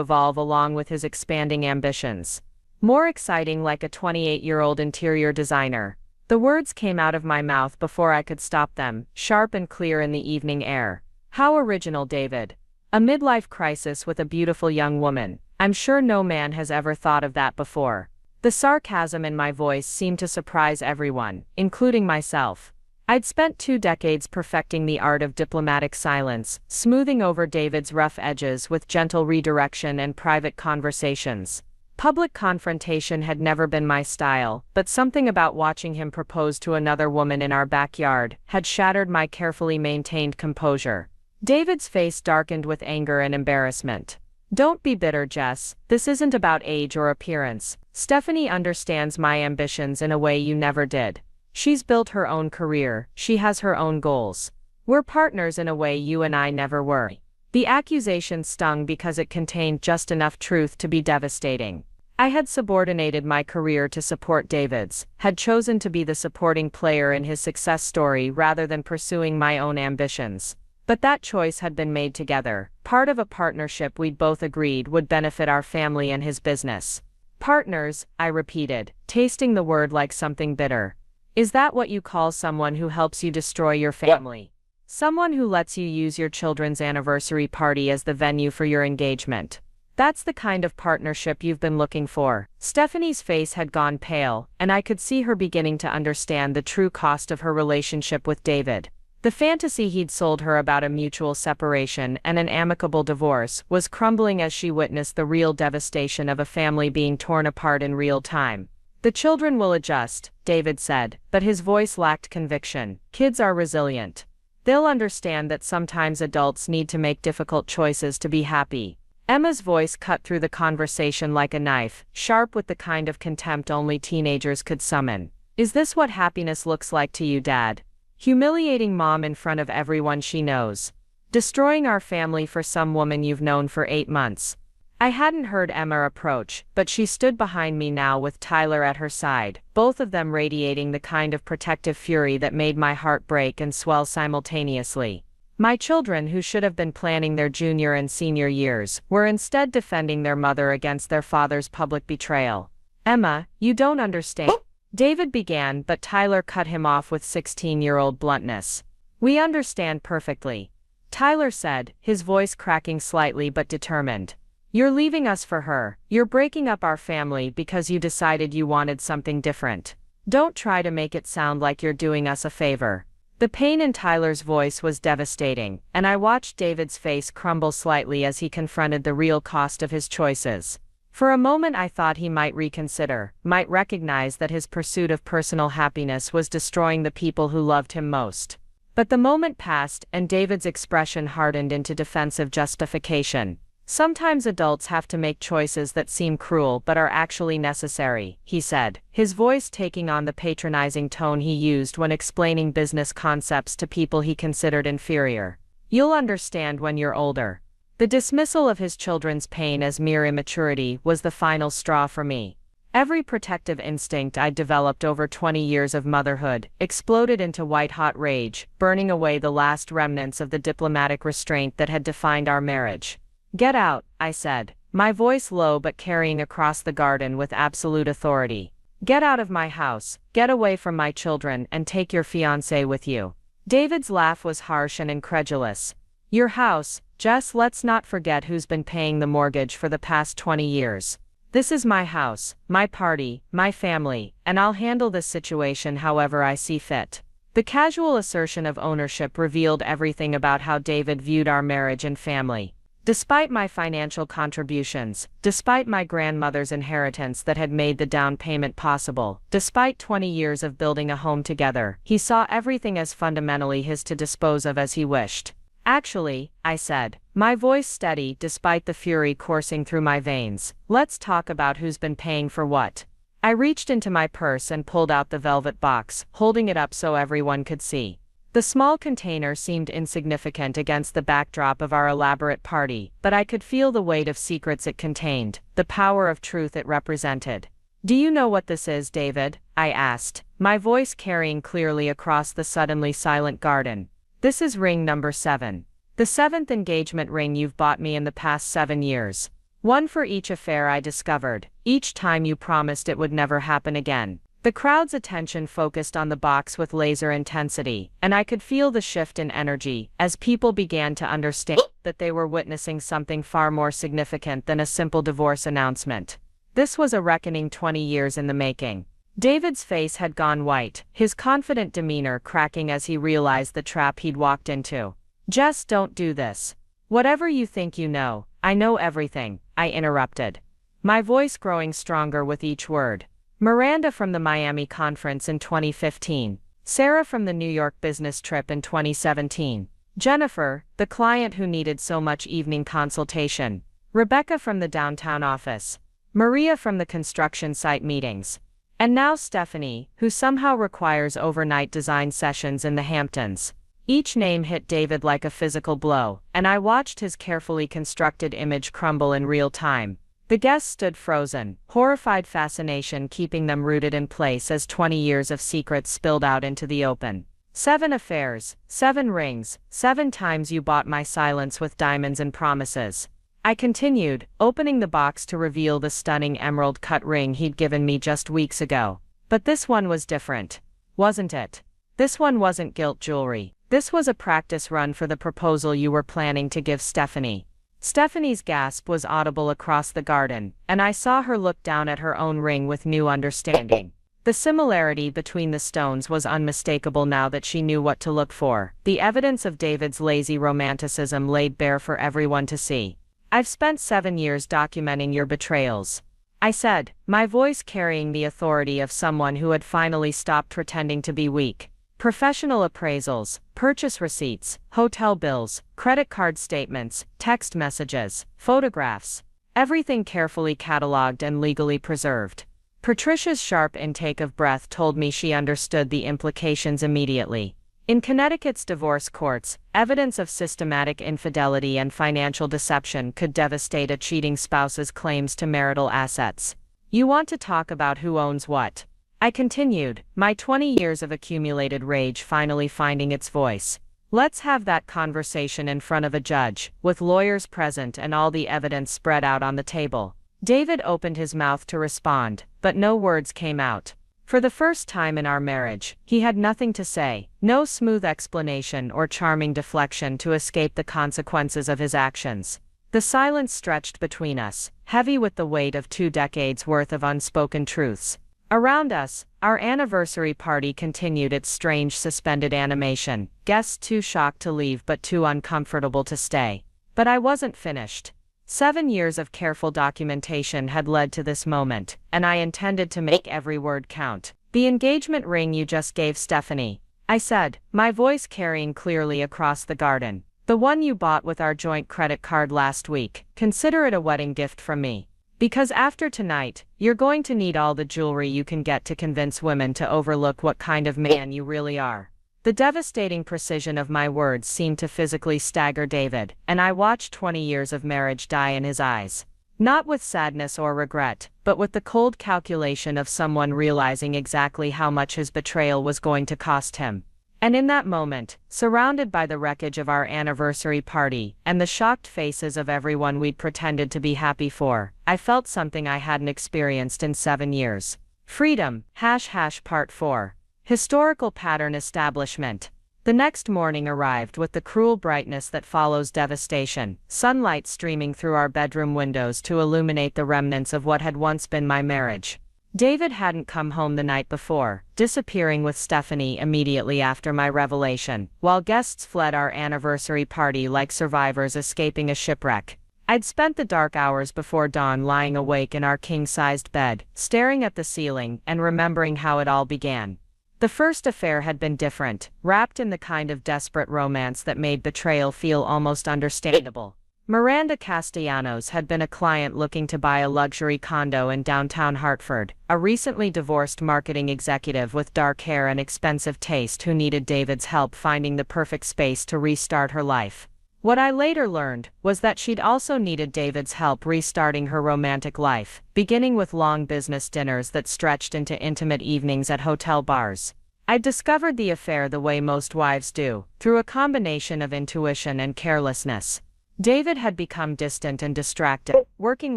evolve along with his expanding ambitions. More exciting, like a 28-year-old interior designer. The words came out of my mouth before I could stop them, sharp and clear in the evening air. How original, David. A midlife crisis with a beautiful young woman. I'm sure no man has ever thought of that before. The sarcasm in my voice seemed to surprise everyone, including myself. I'd spent 2 decades perfecting the art of diplomatic silence, smoothing over David's rough edges with gentle redirection and private conversations. Public confrontation had never been my style, but something about watching him propose to another woman in our backyard had shattered my carefully maintained composure. David's face darkened with anger and embarrassment. Don't be bitter, Jess. This isn't about age or appearance. Stephanie understands my ambitions in a way you never did. She's built her own career, she has her own goals. We're partners in a way you and I never were. The accusation stung because it contained just enough truth to be devastating. I had subordinated my career to support David's, had chosen to be the supporting player in his success story rather than pursuing my own ambitions. But that choice had been made together, part of a partnership we'd both agreed would benefit our family and his business. Partners, I repeated, tasting the word like something bitter. Is that what you call someone who helps you destroy your family? Someone who lets you use your children's anniversary party as the venue for your engagement? That's the kind of partnership you've been looking for. Stephanie's face had gone pale, and I could see her beginning to understand the true cost of her relationship with David. The fantasy he'd sold her about a mutual separation and an amicable divorce was crumbling as she witnessed the real devastation of a family being torn apart in real time. The children will adjust, David said, but his voice lacked conviction. Kids are resilient. They'll understand that sometimes adults need to make difficult choices to be happy. Emma's voice cut through the conversation like a knife, sharp with the kind of contempt only teenagers could summon. Is this what happiness looks like to you, Dad? Humiliating Mom in front of everyone she knows. Destroying our family for some woman you've known for 8 months. I hadn't heard Emma approach, but she stood behind me now with Tyler at her side, both of them radiating the kind of protective fury that made my heart break and swell simultaneously. My children, who should have been planning their junior and senior years, were instead defending their mother against their father's public betrayal. Emma, you don't understand. David began, but Tyler cut him off with 16-year-old bluntness. We understand perfectly. Tyler said, his voice cracking slightly but determined. You're leaving us for her. You're breaking up our family because you decided you wanted something different. Don't try to make it sound like you're doing us a favor. The pain in Tyler's voice was devastating, and I watched David's face crumble slightly as he confronted the real cost of his choices. For a moment I thought he might reconsider, might recognize that his pursuit of personal happiness was destroying the people who loved him most. But the moment passed, and David's expression hardened into defensive justification. "Sometimes adults have to make choices that seem cruel but are actually necessary," he said, his voice taking on the patronizing tone he used when explaining business concepts to people he considered inferior. "You'll understand when you're older." The dismissal of his children's pain as mere immaturity was the final straw for me. Every protective instinct I'd developed over 20 years of motherhood exploded into white-hot rage, burning away the last remnants of the diplomatic restraint that had defined our marriage. "Get out," I said, my voice low but carrying across the garden with absolute authority. "Get out of my house, get away from my children, and take your fiancé with you." David's laugh was harsh and incredulous. "Your house, Jess, let's not forget who's been paying the mortgage for the past 20 years. This is my house, my party, my family, and I'll handle this situation however I see fit." The casual assertion of ownership revealed everything about how David viewed our marriage and family. Despite my financial contributions, despite my grandmother's inheritance that had made the down payment possible, despite 20 years of building a home together, he saw everything as fundamentally his to dispose of as he wished. "Actually," I said, my voice steady despite the fury coursing through my veins, "let's talk about who's been paying for what." I reached into my purse and pulled out the velvet box, holding it up so everyone could see. The small container seemed insignificant against the backdrop of our elaborate party, but I could feel the weight of secrets it contained, the power of truth it represented. "Do you know what this is, David?" I asked, my voice carrying clearly across the suddenly silent garden. "This is ring number 7. The 7th engagement ring you've bought me in the past 7 years. One for each affair I discovered, each time you promised it would never happen again." The crowd's attention focused on the box with laser intensity, and I could feel the shift in energy as people began to understand that they were witnessing something far more significant than a simple divorce announcement. This was a reckoning 20 years in the making. David's face had gone white, his confident demeanor cracking as he realized the trap he'd walked into. "Jess, don't do this. Whatever you think you know, I know everything," I interrupted, my voice growing stronger with each word. "Miranda from the Miami conference in 2015, Sarah from the New York business trip in 2017, Jennifer, the client who needed so much evening consultation, Rebecca from the downtown office, Maria from the construction site meetings, and now Stephanie, who somehow requires overnight design sessions in the Hamptons." Each name hit David like a physical blow, and I watched his carefully constructed image crumble in real time. The guests stood frozen, horrified fascination keeping them rooted in place as 20 years of secrets spilled out into the open. 7 affairs, 7 rings, 7 times you bought my silence with diamonds and promises. I continued, opening the box to reveal the stunning emerald-cut ring he'd given me just weeks ago. "But this one was different, wasn't it? This one wasn't gilt jewelry. This was a practice run for the proposal you were planning to give Stephanie." Stephanie's gasp was audible across the garden, and I saw her look down at her own ring with new understanding. The similarity between the stones was unmistakable now that she knew what to look for, the evidence of David's lazy romanticism laid bare for everyone to see. "I've spent 7 years documenting your betrayals," I said, my voice carrying the authority of someone who had finally stopped pretending to be weak. "Professional appraisals, purchase receipts, hotel bills, credit card statements, text messages, photographs. Everything carefully cataloged and legally preserved." Patricia's sharp intake of breath told me she understood the implications immediately. In Connecticut's divorce courts, evidence of systematic infidelity and financial deception could devastate a cheating spouse's claims to marital assets. "You want to talk about who owns what?" I continued, my 20 years of accumulated rage finally finding its voice. "Let's have that conversation in front of a judge, with lawyers present and all the evidence spread out on the table." David opened his mouth to respond, but no words came out. For the first time in our marriage, he had nothing to say, no smooth explanation or charming deflection to escape the consequences of his actions. The silence stretched between us, heavy with the weight of 2 decades worth of unspoken truths. Around us, our anniversary party continued its strange suspended animation, guests too shocked to leave but too uncomfortable to stay. But I wasn't finished. 7 years of careful documentation had led to this moment, and I intended to make every word count. "The engagement ring you just gave Stephanie," I said, my voice carrying clearly across the garden. The one you bought with our joint credit card last week. Consider it a wedding gift from me. Because after tonight, you're going to need all the jewelry you can get to convince women to overlook what kind of man you really are. The devastating precision of my words seemed to physically stagger David, and I watched 20 years of marriage die in his eyes. Not with sadness or regret, but with the cold calculation of someone realizing exactly how much his betrayal was going to cost him. And in that moment, surrounded by the wreckage of our anniversary party and the shocked faces of everyone we'd pretended to be happy for, I felt something I hadn't experienced in 7 years. Freedom, Part 4. Historical pattern establishment. The next morning arrived with the cruel brightness that follows devastation, sunlight streaming through our bedroom windows to illuminate the remnants of what had once been my marriage. David hadn't come home the night before, disappearing with Stephanie immediately after my revelation, while guests fled our anniversary party like survivors escaping a shipwreck. I'd spent the dark hours before dawn lying awake in our king-sized bed, staring at the ceiling and remembering how it all began. The first affair had been different, wrapped in the kind of desperate romance that made betrayal feel almost understandable. Miranda Castellanos had been a client looking to buy a luxury condo in downtown Hartford, a recently divorced marketing executive with dark hair and expensive taste who needed David's help finding the perfect space to restart her life. What I later learned was that she'd also needed David's help restarting her romantic life, beginning with long business dinners that stretched into intimate evenings at hotel bars. I'd discovered the affair the way most wives do, through a combination of intuition and carelessness. David had become distant and distracted, working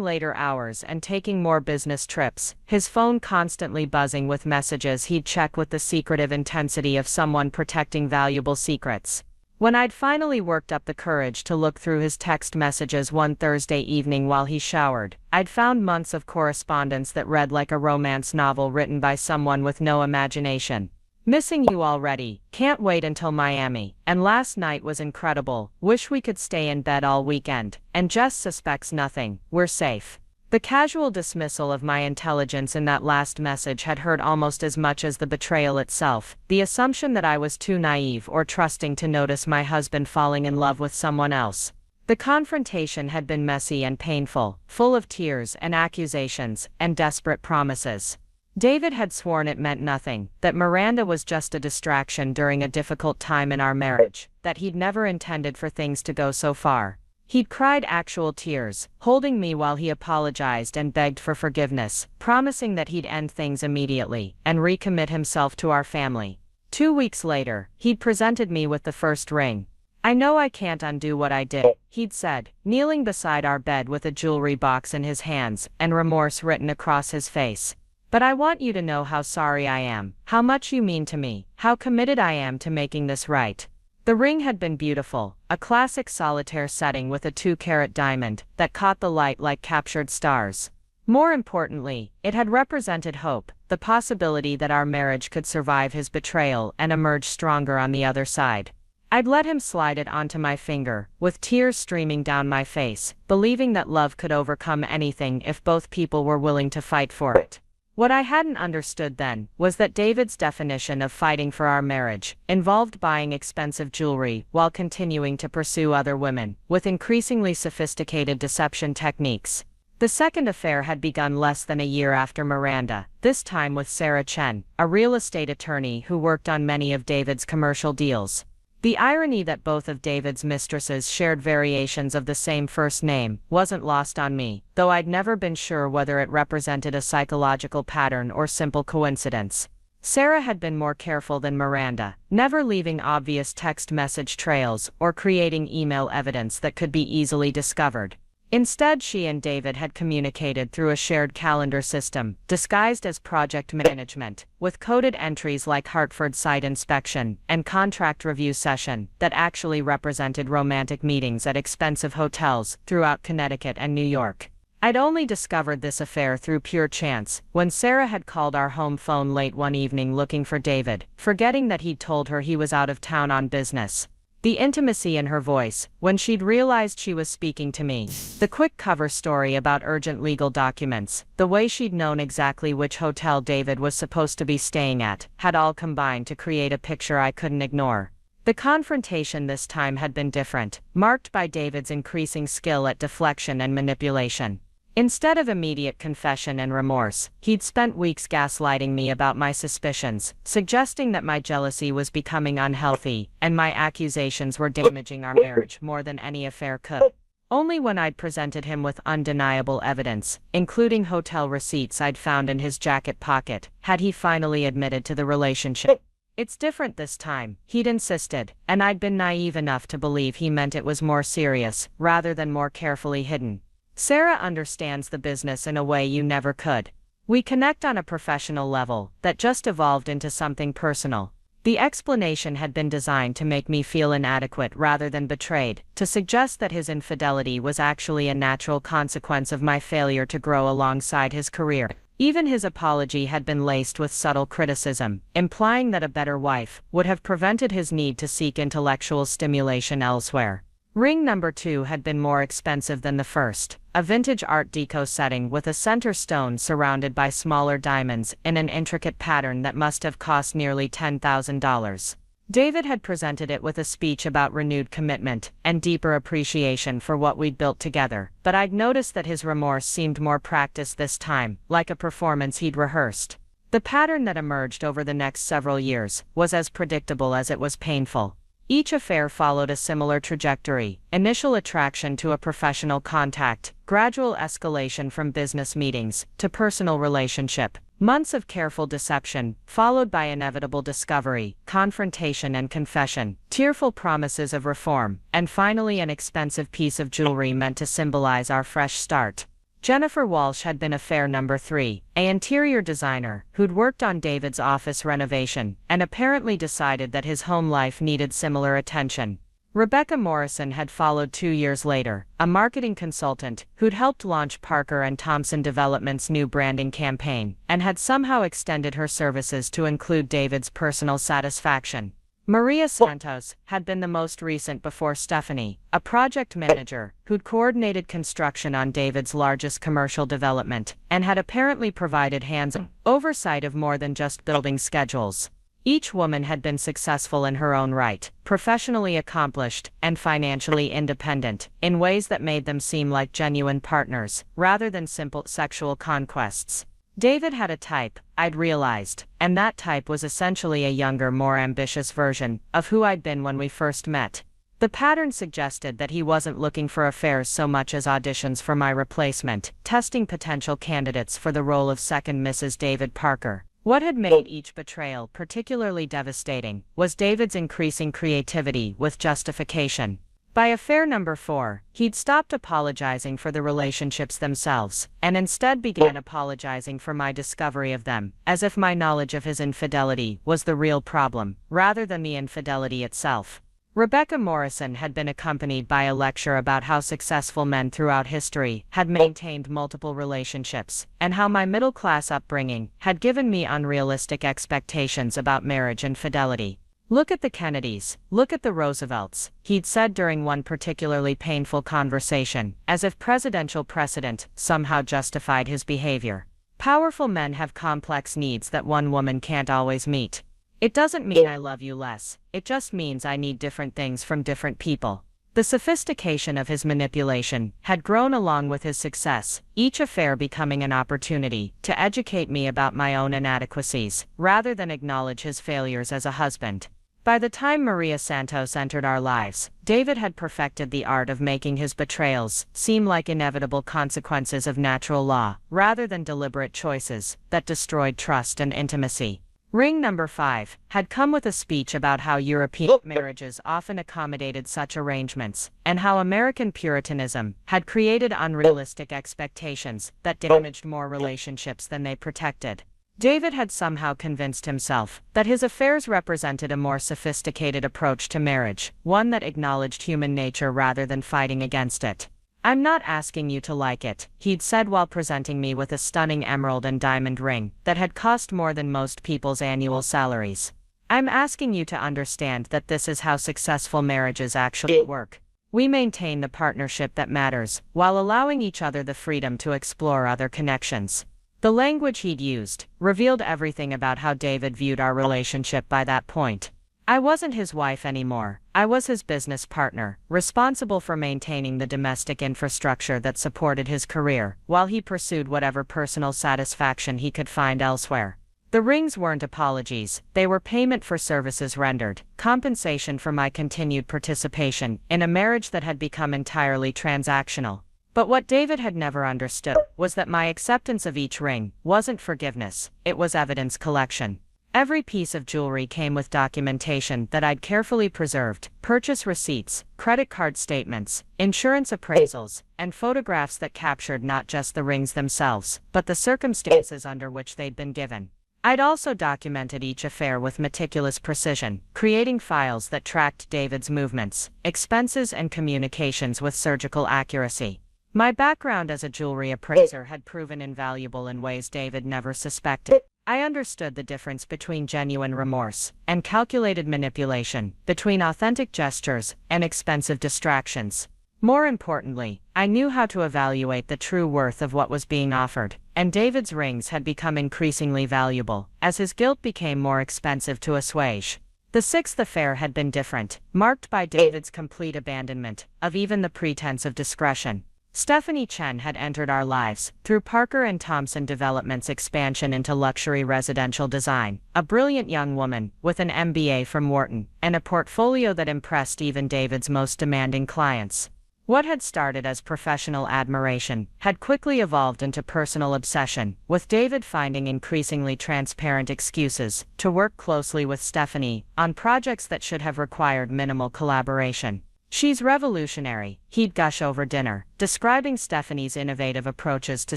later hours and taking more business trips, his phone constantly buzzing with messages he'd check with the secretive intensity of someone protecting valuable secrets. When I'd finally worked up the courage to look through his text messages one Thursday evening while he showered, I'd found months of correspondence that read like a romance novel written by someone with no imagination. Missing you already, can't wait until Miami, and last night was incredible, wish we could stay in bed all weekend, and Jess suspects nothing, we're safe. The casual dismissal of my intelligence in that last message had hurt almost as much as the betrayal itself, the assumption that I was too naive or trusting to notice my husband falling in love with someone else. The confrontation had been messy and painful, full of tears and accusations and desperate promises. David had sworn it meant nothing, that Miranda was just a distraction during a difficult time in our marriage, that he'd never intended for things to go so far. He'd cried actual tears, holding me while he apologized and begged for forgiveness, promising that he'd end things immediately and recommit himself to our family. 2 weeks later, he'd presented me with the first ring. I know I can't undo what I did, he'd said, kneeling beside our bed with a jewelry box in his hands and remorse written across his face. But I want you to know how sorry I am, how much you mean to me, how committed I am to making this right. The ring had been beautiful, a classic solitaire setting with a 2-carat diamond that caught the light like captured stars. More importantly, it had represented hope, the possibility that our marriage could survive his betrayal and emerge stronger on the other side. I'd let him slide it onto my finger, with tears streaming down my face, believing that love could overcome anything if both people were willing to fight for it. What I hadn't understood then was that David's definition of fighting for our marriage involved buying expensive jewelry while continuing to pursue other women, with increasingly sophisticated deception techniques. The second affair had begun less than a year after Miranda, this time with Sarah Chen, a real estate attorney who worked on many of David's commercial deals. The irony that both of David's mistresses shared variations of the same first name wasn't lost on me, though I'd never been sure whether it represented a psychological pattern or simple coincidence. Sarah had been more careful than Miranda, never leaving obvious text message trails or creating email evidence that could be easily discovered. Instead, she and David had communicated through a shared calendar system, disguised as project management, with coded entries like Hartford site inspection and contract review session that actually represented romantic meetings at expensive hotels throughout Connecticut and New York. I'd only discovered this affair through pure chance, when Sarah had called our home phone late one evening looking for David, forgetting that he'd told her he was out of town on business. The intimacy in her voice, when she'd realized she was speaking to me. The quick cover story about urgent legal documents, the way she'd known exactly which hotel David was supposed to be staying at, had all combined to create a picture I couldn't ignore. The confrontation this time had been different, marked by David's increasing skill at deflection and manipulation. Instead of immediate confession and remorse, he'd spent weeks gaslighting me about my suspicions, suggesting that my jealousy was becoming unhealthy, and my accusations were damaging our marriage more than any affair could. Only when I'd presented him with undeniable evidence, including hotel receipts I'd found in his jacket pocket, had he finally admitted to the relationship. It's different this time, he'd insisted, and I'd been naive enough to believe he meant it was more serious, rather than more carefully hidden. Sarah understands the business in a way you never could. We connect on a professional level that just evolved into something personal. The explanation had been designed to make me feel inadequate rather than betrayed, to suggest that his infidelity was actually a natural consequence of my failure to grow alongside his career. Even his apology had been laced with subtle criticism, implying that a better wife would have prevented his need to seek intellectual stimulation elsewhere. Ring number 2 had been more expensive than the first, a vintage Art Deco setting with a center stone surrounded by smaller diamonds in an intricate pattern that must have cost nearly $10,000. David had presented it with a speech about renewed commitment and deeper appreciation for what we'd built together, but I'd noticed that his remorse seemed more practiced this time, like a performance he'd rehearsed. The pattern that emerged over the next several years was as predictable as it was painful. Each affair followed a similar trajectory: initial attraction to a professional contact, gradual escalation from business meetings to personal relationship, months of careful deception, followed by inevitable discovery, confrontation and confession, tearful promises of reform, and finally an expensive piece of jewelry meant to symbolize our fresh start. Jennifer Walsh had been affair number 3, an interior designer who'd worked on David's office renovation and apparently decided that his home life needed similar attention. Rebecca Morrison had followed 2 years later, a marketing consultant who'd helped launch Parker & Thompson Development's new branding campaign, and had somehow extended her services to include David's personal satisfaction. Maria Santos had been the most recent before Stephanie, a project manager who'd coordinated construction on David's largest commercial development, and had apparently provided hands-on oversight of more than just building schedules. Each woman had been successful in her own right, professionally accomplished, and financially independent, in ways that made them seem like genuine partners, rather than simple sexual conquests. David had a type, I'd realized, and that type was essentially a younger, more ambitious version of who I'd been when we first met. The pattern suggested that he wasn't looking for affairs so much as auditions for my replacement, testing potential candidates for the role of second Mrs. David Parker. What had made each betrayal particularly devastating was David's increasing creativity with justification. By affair number 4, he'd stopped apologizing for the relationships themselves, and instead began apologizing for my discovery of them, as if my knowledge of his infidelity was the real problem, rather than the infidelity itself. Rebecca Morrison had been accompanied by a lecture about how successful men throughout history had maintained multiple relationships, and how my middle-class upbringing had given me unrealistic expectations about marriage and fidelity. Look at the Kennedys, look at the Roosevelts, he'd said during one particularly painful conversation, as if presidential precedent somehow justified his behavior. Powerful men have complex needs that one woman can't always meet. It doesn't mean I love you less, it just means I need different things from different people. The sophistication of his manipulation had grown along with his success, each affair becoming an opportunity to educate me about my own inadequacies, rather than acknowledge his failures as a husband. By the time Maria Santos entered our lives, David had perfected the art of making his betrayals seem like inevitable consequences of natural law, rather than deliberate choices that destroyed trust and intimacy. Ring number 5 had come with a speech about how European marriages often accommodated such arrangements, and how American Puritanism had created unrealistic expectations that damaged more relationships than they protected. David had somehow convinced himself that his affairs represented a more sophisticated approach to marriage, one that acknowledged human nature rather than fighting against it. "I'm not asking you to like it," he'd said while presenting me with a stunning emerald and diamond ring that had cost more than most people's annual salaries. I'm asking you to understand that this is how successful marriages actually work. We maintain the partnership that matters, while allowing each other the freedom to explore other connections. The language he'd used revealed everything about how David viewed our relationship by that point. I wasn't his wife anymore. I was his business partner, responsible for maintaining the domestic infrastructure that supported his career, while he pursued whatever personal satisfaction he could find elsewhere. The rings weren't apologies, they were payment for services rendered, compensation for my continued participation in a marriage that had become entirely transactional. But what David had never understood was that my acceptance of each ring wasn't forgiveness, it was evidence collection. Every piece of jewelry came with documentation that I'd carefully preserved, purchase receipts, credit card statements, insurance appraisals, and photographs that captured not just the rings themselves, but the circumstances under which they'd been given. I'd also documented each affair with meticulous precision, creating files that tracked David's movements, expenses, and communications with surgical accuracy. My background as a jewelry appraiser had proven invaluable in ways David never suspected. I understood the difference between genuine remorse and calculated manipulation, between authentic gestures and expensive distractions. More importantly, I knew how to evaluate the true worth of what was being offered, and David's rings had become increasingly valuable as his guilt became more expensive to assuage. The sixth affair had been different, marked by David's complete abandonment of even the pretense of discretion. Stephanie Chen had entered our lives through Parker and Thompson Development's expansion into luxury residential design, a brilliant young woman with an MBA from Wharton and a portfolio that impressed even David's most demanding clients. What had started as professional admiration had quickly evolved into personal obsession, with David finding increasingly transparent excuses to work closely with Stephanie on projects that should have required minimal collaboration. "She's revolutionary," he'd gush over dinner, describing Stephanie's innovative approaches to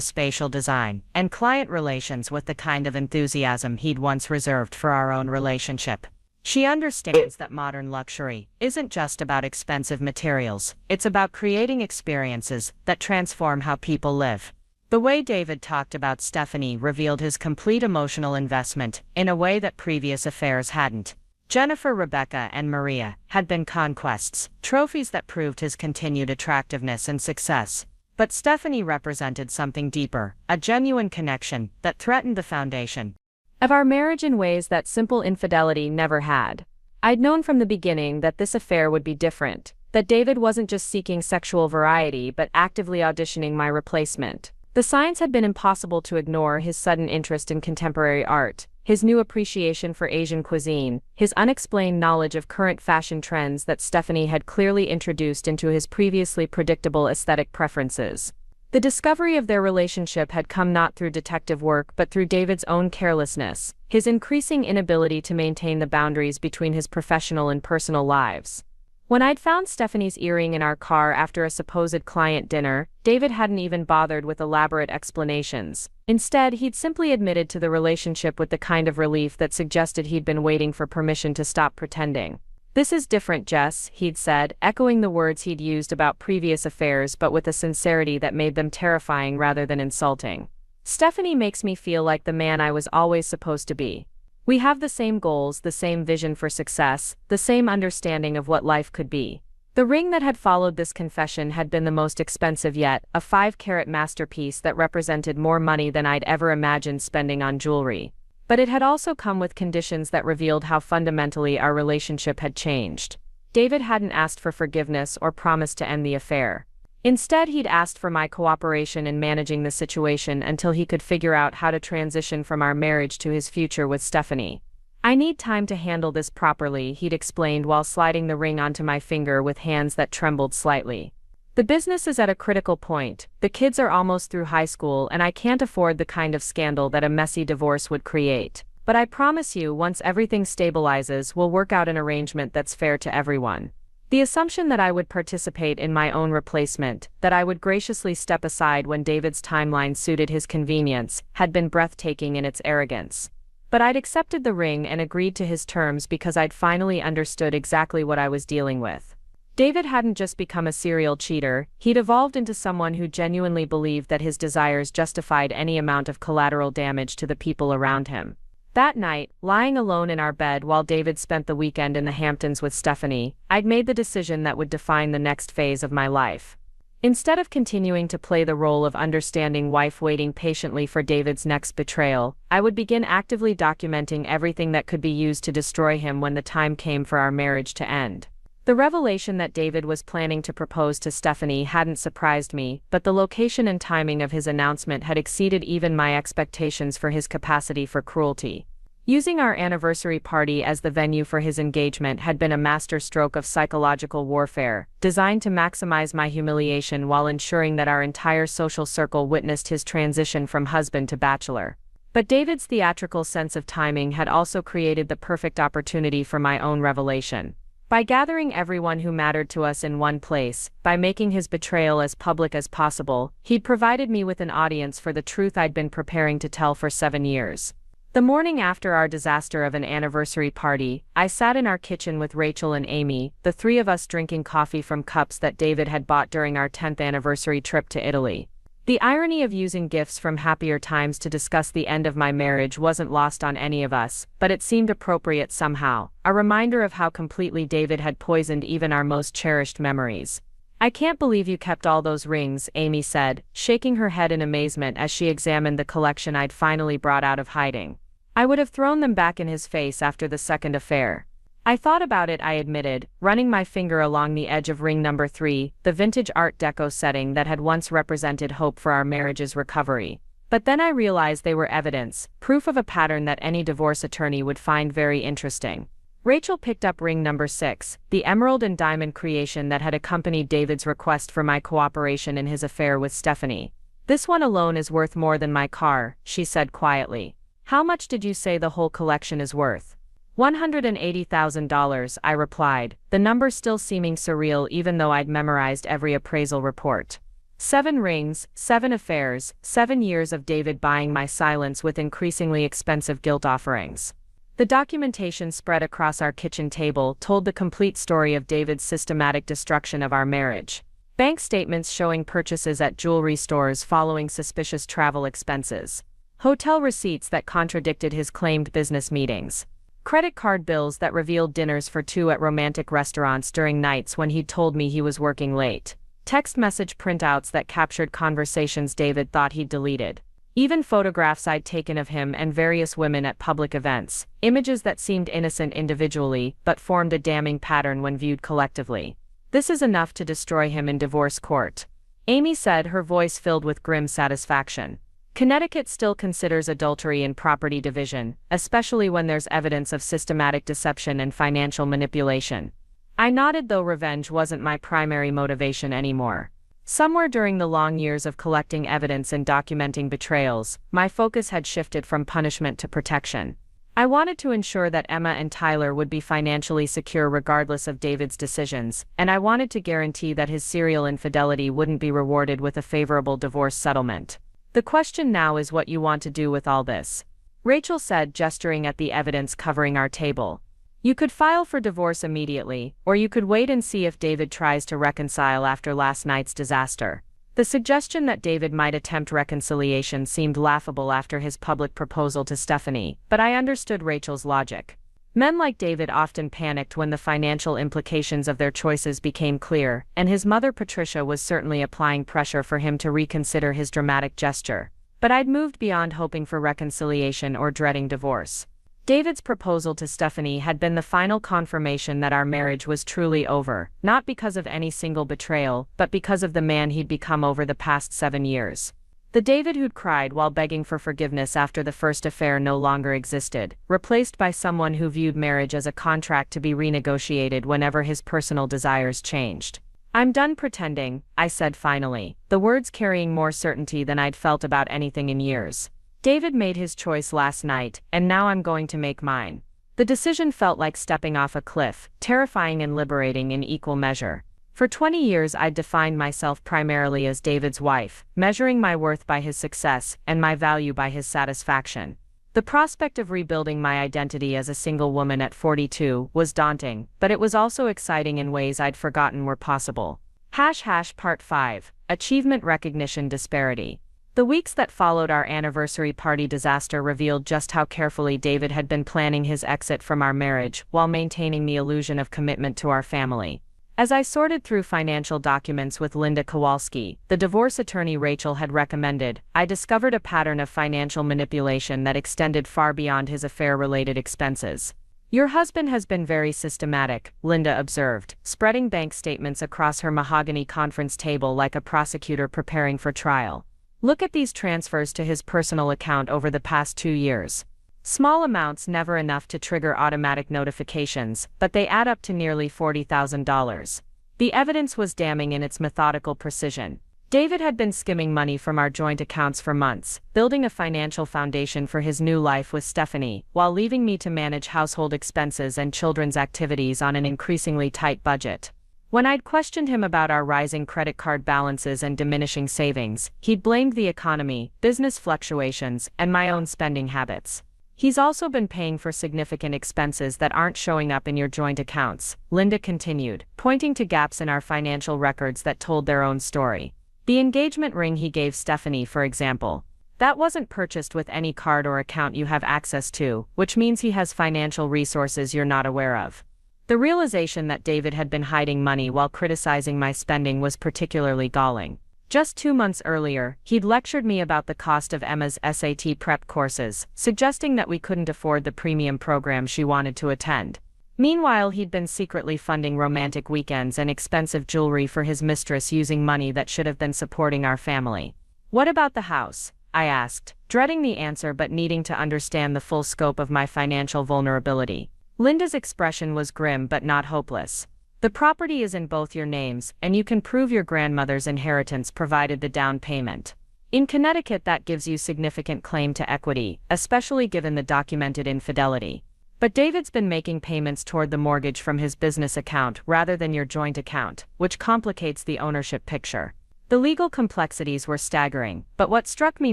spatial design and client relations with the kind of enthusiasm he'd once reserved for our own relationship. "She understands that modern luxury isn't just about expensive materials, it's about creating experiences that transform how people live." The way David talked about Stephanie revealed his complete emotional investment in a way that previous affairs hadn't. Jennifer, Rebecca, and Maria had been conquests, trophies that proved his continued attractiveness and success. But Stephanie represented something deeper, a genuine connection that threatened the foundation of our marriage in ways that simple infidelity never had. I'd known from the beginning that this affair would be different, that David wasn't just seeking sexual variety but actively auditioning my replacement. The signs had been impossible to ignore: his sudden interest in contemporary art, his new appreciation for Asian cuisine, his unexplained knowledge of current fashion trends that Stephanie had clearly introduced into his previously predictable aesthetic preferences. The discovery of their relationship had come not through detective work but through David's own carelessness, his increasing inability to maintain the boundaries between his professional and personal lives. When I'd found Stephanie's earring in our car after a supposed client dinner, David hadn't even bothered with elaborate explanations. Instead, he'd simply admitted to the relationship with the kind of relief that suggested he'd been waiting for permission to stop pretending. "This is different, Jess," he'd said, echoing the words he'd used about previous affairs but with a sincerity that made them terrifying rather than insulting. "Stephanie makes me feel like the man I was always supposed to be. We have the same goals, the same vision for success, the same understanding of what life could be." The ring that had followed this confession had been the most expensive yet, a 5-carat masterpiece that represented more money than I'd ever imagined spending on jewelry. But it had also come with conditions that revealed how fundamentally our relationship had changed. David hadn't asked for forgiveness or promised to end the affair. Instead, he'd asked for my cooperation in managing the situation until he could figure out how to transition from our marriage to his future with Stephanie. "I need time to handle this properly," he'd explained while sliding the ring onto my finger with hands that trembled slightly. "The business is at a critical point, the kids are almost through high school, and I can't afford the kind of scandal that a messy divorce would create. But I promise you, once everything stabilizes, we'll work out an arrangement that's fair to everyone." The assumption that I would participate in my own replacement, that I would graciously step aside when David's timeline suited his convenience, had been breathtaking in its arrogance. But I'd accepted the ring and agreed to his terms because I'd finally understood exactly what I was dealing with. David hadn't just become a serial cheater, he'd evolved into someone who genuinely believed that his desires justified any amount of collateral damage to the people around him. That night, lying alone in our bed while David spent the weekend in the Hamptons with Stephanie, I'd made the decision that would define the next phase of my life. Instead of continuing to play the role of understanding wife waiting patiently for David's next betrayal, I would begin actively documenting everything that could be used to destroy him when the time came for our marriage to end. The revelation that David was planning to propose to Stephanie hadn't surprised me, but the location and timing of his announcement had exceeded even my expectations for his capacity for cruelty. Using our anniversary party as the venue for his engagement had been a masterstroke of psychological warfare, designed to maximize my humiliation while ensuring that our entire social circle witnessed his transition from husband to bachelor. But David's theatrical sense of timing had also created the perfect opportunity for my own revelation. By gathering everyone who mattered to us in one place, by making his betrayal as public as possible, he'd provided me with an audience for the truth I'd been preparing to tell for 7 years. The morning after our disaster of an anniversary party, I sat in our kitchen with Rachel and Amy, the three of us drinking coffee from cups that David had bought during our 10th anniversary trip to Italy. The irony of using gifts from happier times to discuss the end of my marriage wasn't lost on any of us, but it seemed appropriate somehow, a reminder of how completely David had poisoned even our most cherished memories. "I can't believe you kept all those rings," Amy said, shaking her head in amazement as she examined the collection I'd finally brought out of hiding. "I would have thrown them back in his face after the second affair." I thought about it, I admitted, running my finger along the edge of ring number 3, the vintage Art Deco setting that had once represented hope for our marriage's recovery. But then I realized they were evidence, proof of a pattern that any divorce attorney would find very interesting. Rachel picked up ring number 6, the emerald and diamond creation that had accompanied David's request for my cooperation in his affair with Stephanie. "This one alone is worth more than my car," she said quietly. "How much did you say the whole collection is worth?" $180,000, I replied, the number still seeming surreal even though I'd memorized every appraisal report. 7 rings, 7 affairs, 7 years of David buying my silence with increasingly expensive guilt offerings. The documentation spread across our kitchen table told the complete story of David's systematic destruction of our marriage. Bank statements showing purchases at jewelry stores following suspicious travel expenses. Hotel receipts that contradicted his claimed business meetings. Credit card bills that revealed dinners for 2 at romantic restaurants during nights when he'd told me he was working late. Text message printouts that captured conversations David thought he'd deleted. Even photographs I'd taken of him and various women at public events, images that seemed innocent individually but formed a damning pattern when viewed collectively. "This is enough to destroy him in divorce court," Amy said, her voice filled with grim satisfaction. "Connecticut still considers adultery in property division, especially when there's evidence of systematic deception and financial manipulation." I nodded, though revenge wasn't my primary motivation anymore. Somewhere during the long years of collecting evidence and documenting betrayals, my focus had shifted from punishment to protection. I wanted to ensure that Emma and Tyler would be financially secure regardless of David's decisions, and I wanted to guarantee that his serial infidelity wouldn't be rewarded with a favorable divorce settlement. "The question now is what you want to do with all this," Rachel said, gesturing at the evidence covering our table. "You could file for divorce immediately, or you could wait and see if David tries to reconcile after last night's disaster." The suggestion that David might attempt reconciliation seemed laughable after his public proposal to Stephanie, but I understood Rachel's logic. Men like David often panicked when the financial implications of their choices became clear, and his mother Patricia was certainly applying pressure for him to reconsider his dramatic gesture. But I'd moved beyond hoping for reconciliation or dreading divorce. David's proposal to Stephanie had been the final confirmation that our marriage was truly over, not because of any single betrayal, but because of the man he'd become over the past 7 years. The David who'd cried while begging for forgiveness after the first affair no longer existed, replaced by someone who viewed marriage as a contract to be renegotiated whenever his personal desires changed. "I'm done pretending," I said finally, the words carrying more certainty than I'd felt about anything in years. "David made his choice last night, and now I'm going to make mine." The decision felt like stepping off a cliff, terrifying and liberating in equal measure. For 20 years I'd defined myself primarily as David's wife, measuring my worth by his success and my value by his satisfaction. The prospect of rebuilding my identity as a single woman at 42 was daunting, but it was also exciting in ways I'd forgotten were possible. Part 5. Achievement Recognition Disparity. The weeks that followed our anniversary party disaster revealed just how carefully David had been planning his exit from our marriage while maintaining the illusion of commitment to our family. As I sorted through financial documents with Linda Kowalski, the divorce attorney Rachel had recommended, I discovered a pattern of financial manipulation that extended far beyond his affair-related expenses. Your husband has been very systematic, Linda observed, spreading bank statements across her mahogany conference table like a prosecutor preparing for trial. Look at these transfers to his personal account over the past 2 years. Small amounts, never enough to trigger automatic notifications, but they add up to nearly $40,000. The evidence was damning in its methodical precision. David had been skimming money from our joint accounts for months, building a financial foundation for his new life with Stephanie, while leaving me to manage household expenses and children's activities on an increasingly tight budget. When I'd questioned him about our rising credit card balances and diminishing savings, he'd blamed the economy, business fluctuations, and my own spending habits. He's also been paying for significant expenses that aren't showing up in your joint accounts, Linda continued, pointing to gaps in our financial records that told their own story. The engagement ring he gave Stephanie, for example. That wasn't purchased with any card or account you have access to, which means he has financial resources you're not aware of. The realization that David had been hiding money while criticizing my spending was particularly galling. Just 2 months earlier, he'd lectured me about the cost of Emma's SAT prep courses, suggesting that we couldn't afford the premium program she wanted to attend. Meanwhile, he'd been secretly funding romantic weekends and expensive jewelry for his mistress using money that should have been supporting our family. What about the house? I asked, dreading the answer but needing to understand the full scope of my financial vulnerability. Linda's expression was grim but not hopeless. The property is in both your names, and you can prove your grandmother's inheritance provided the down payment. In Connecticut, that gives you significant claim to equity, especially given the documented infidelity. But David's been making payments toward the mortgage from his business account rather than your joint account, which complicates the ownership picture. The legal complexities were staggering, but what struck me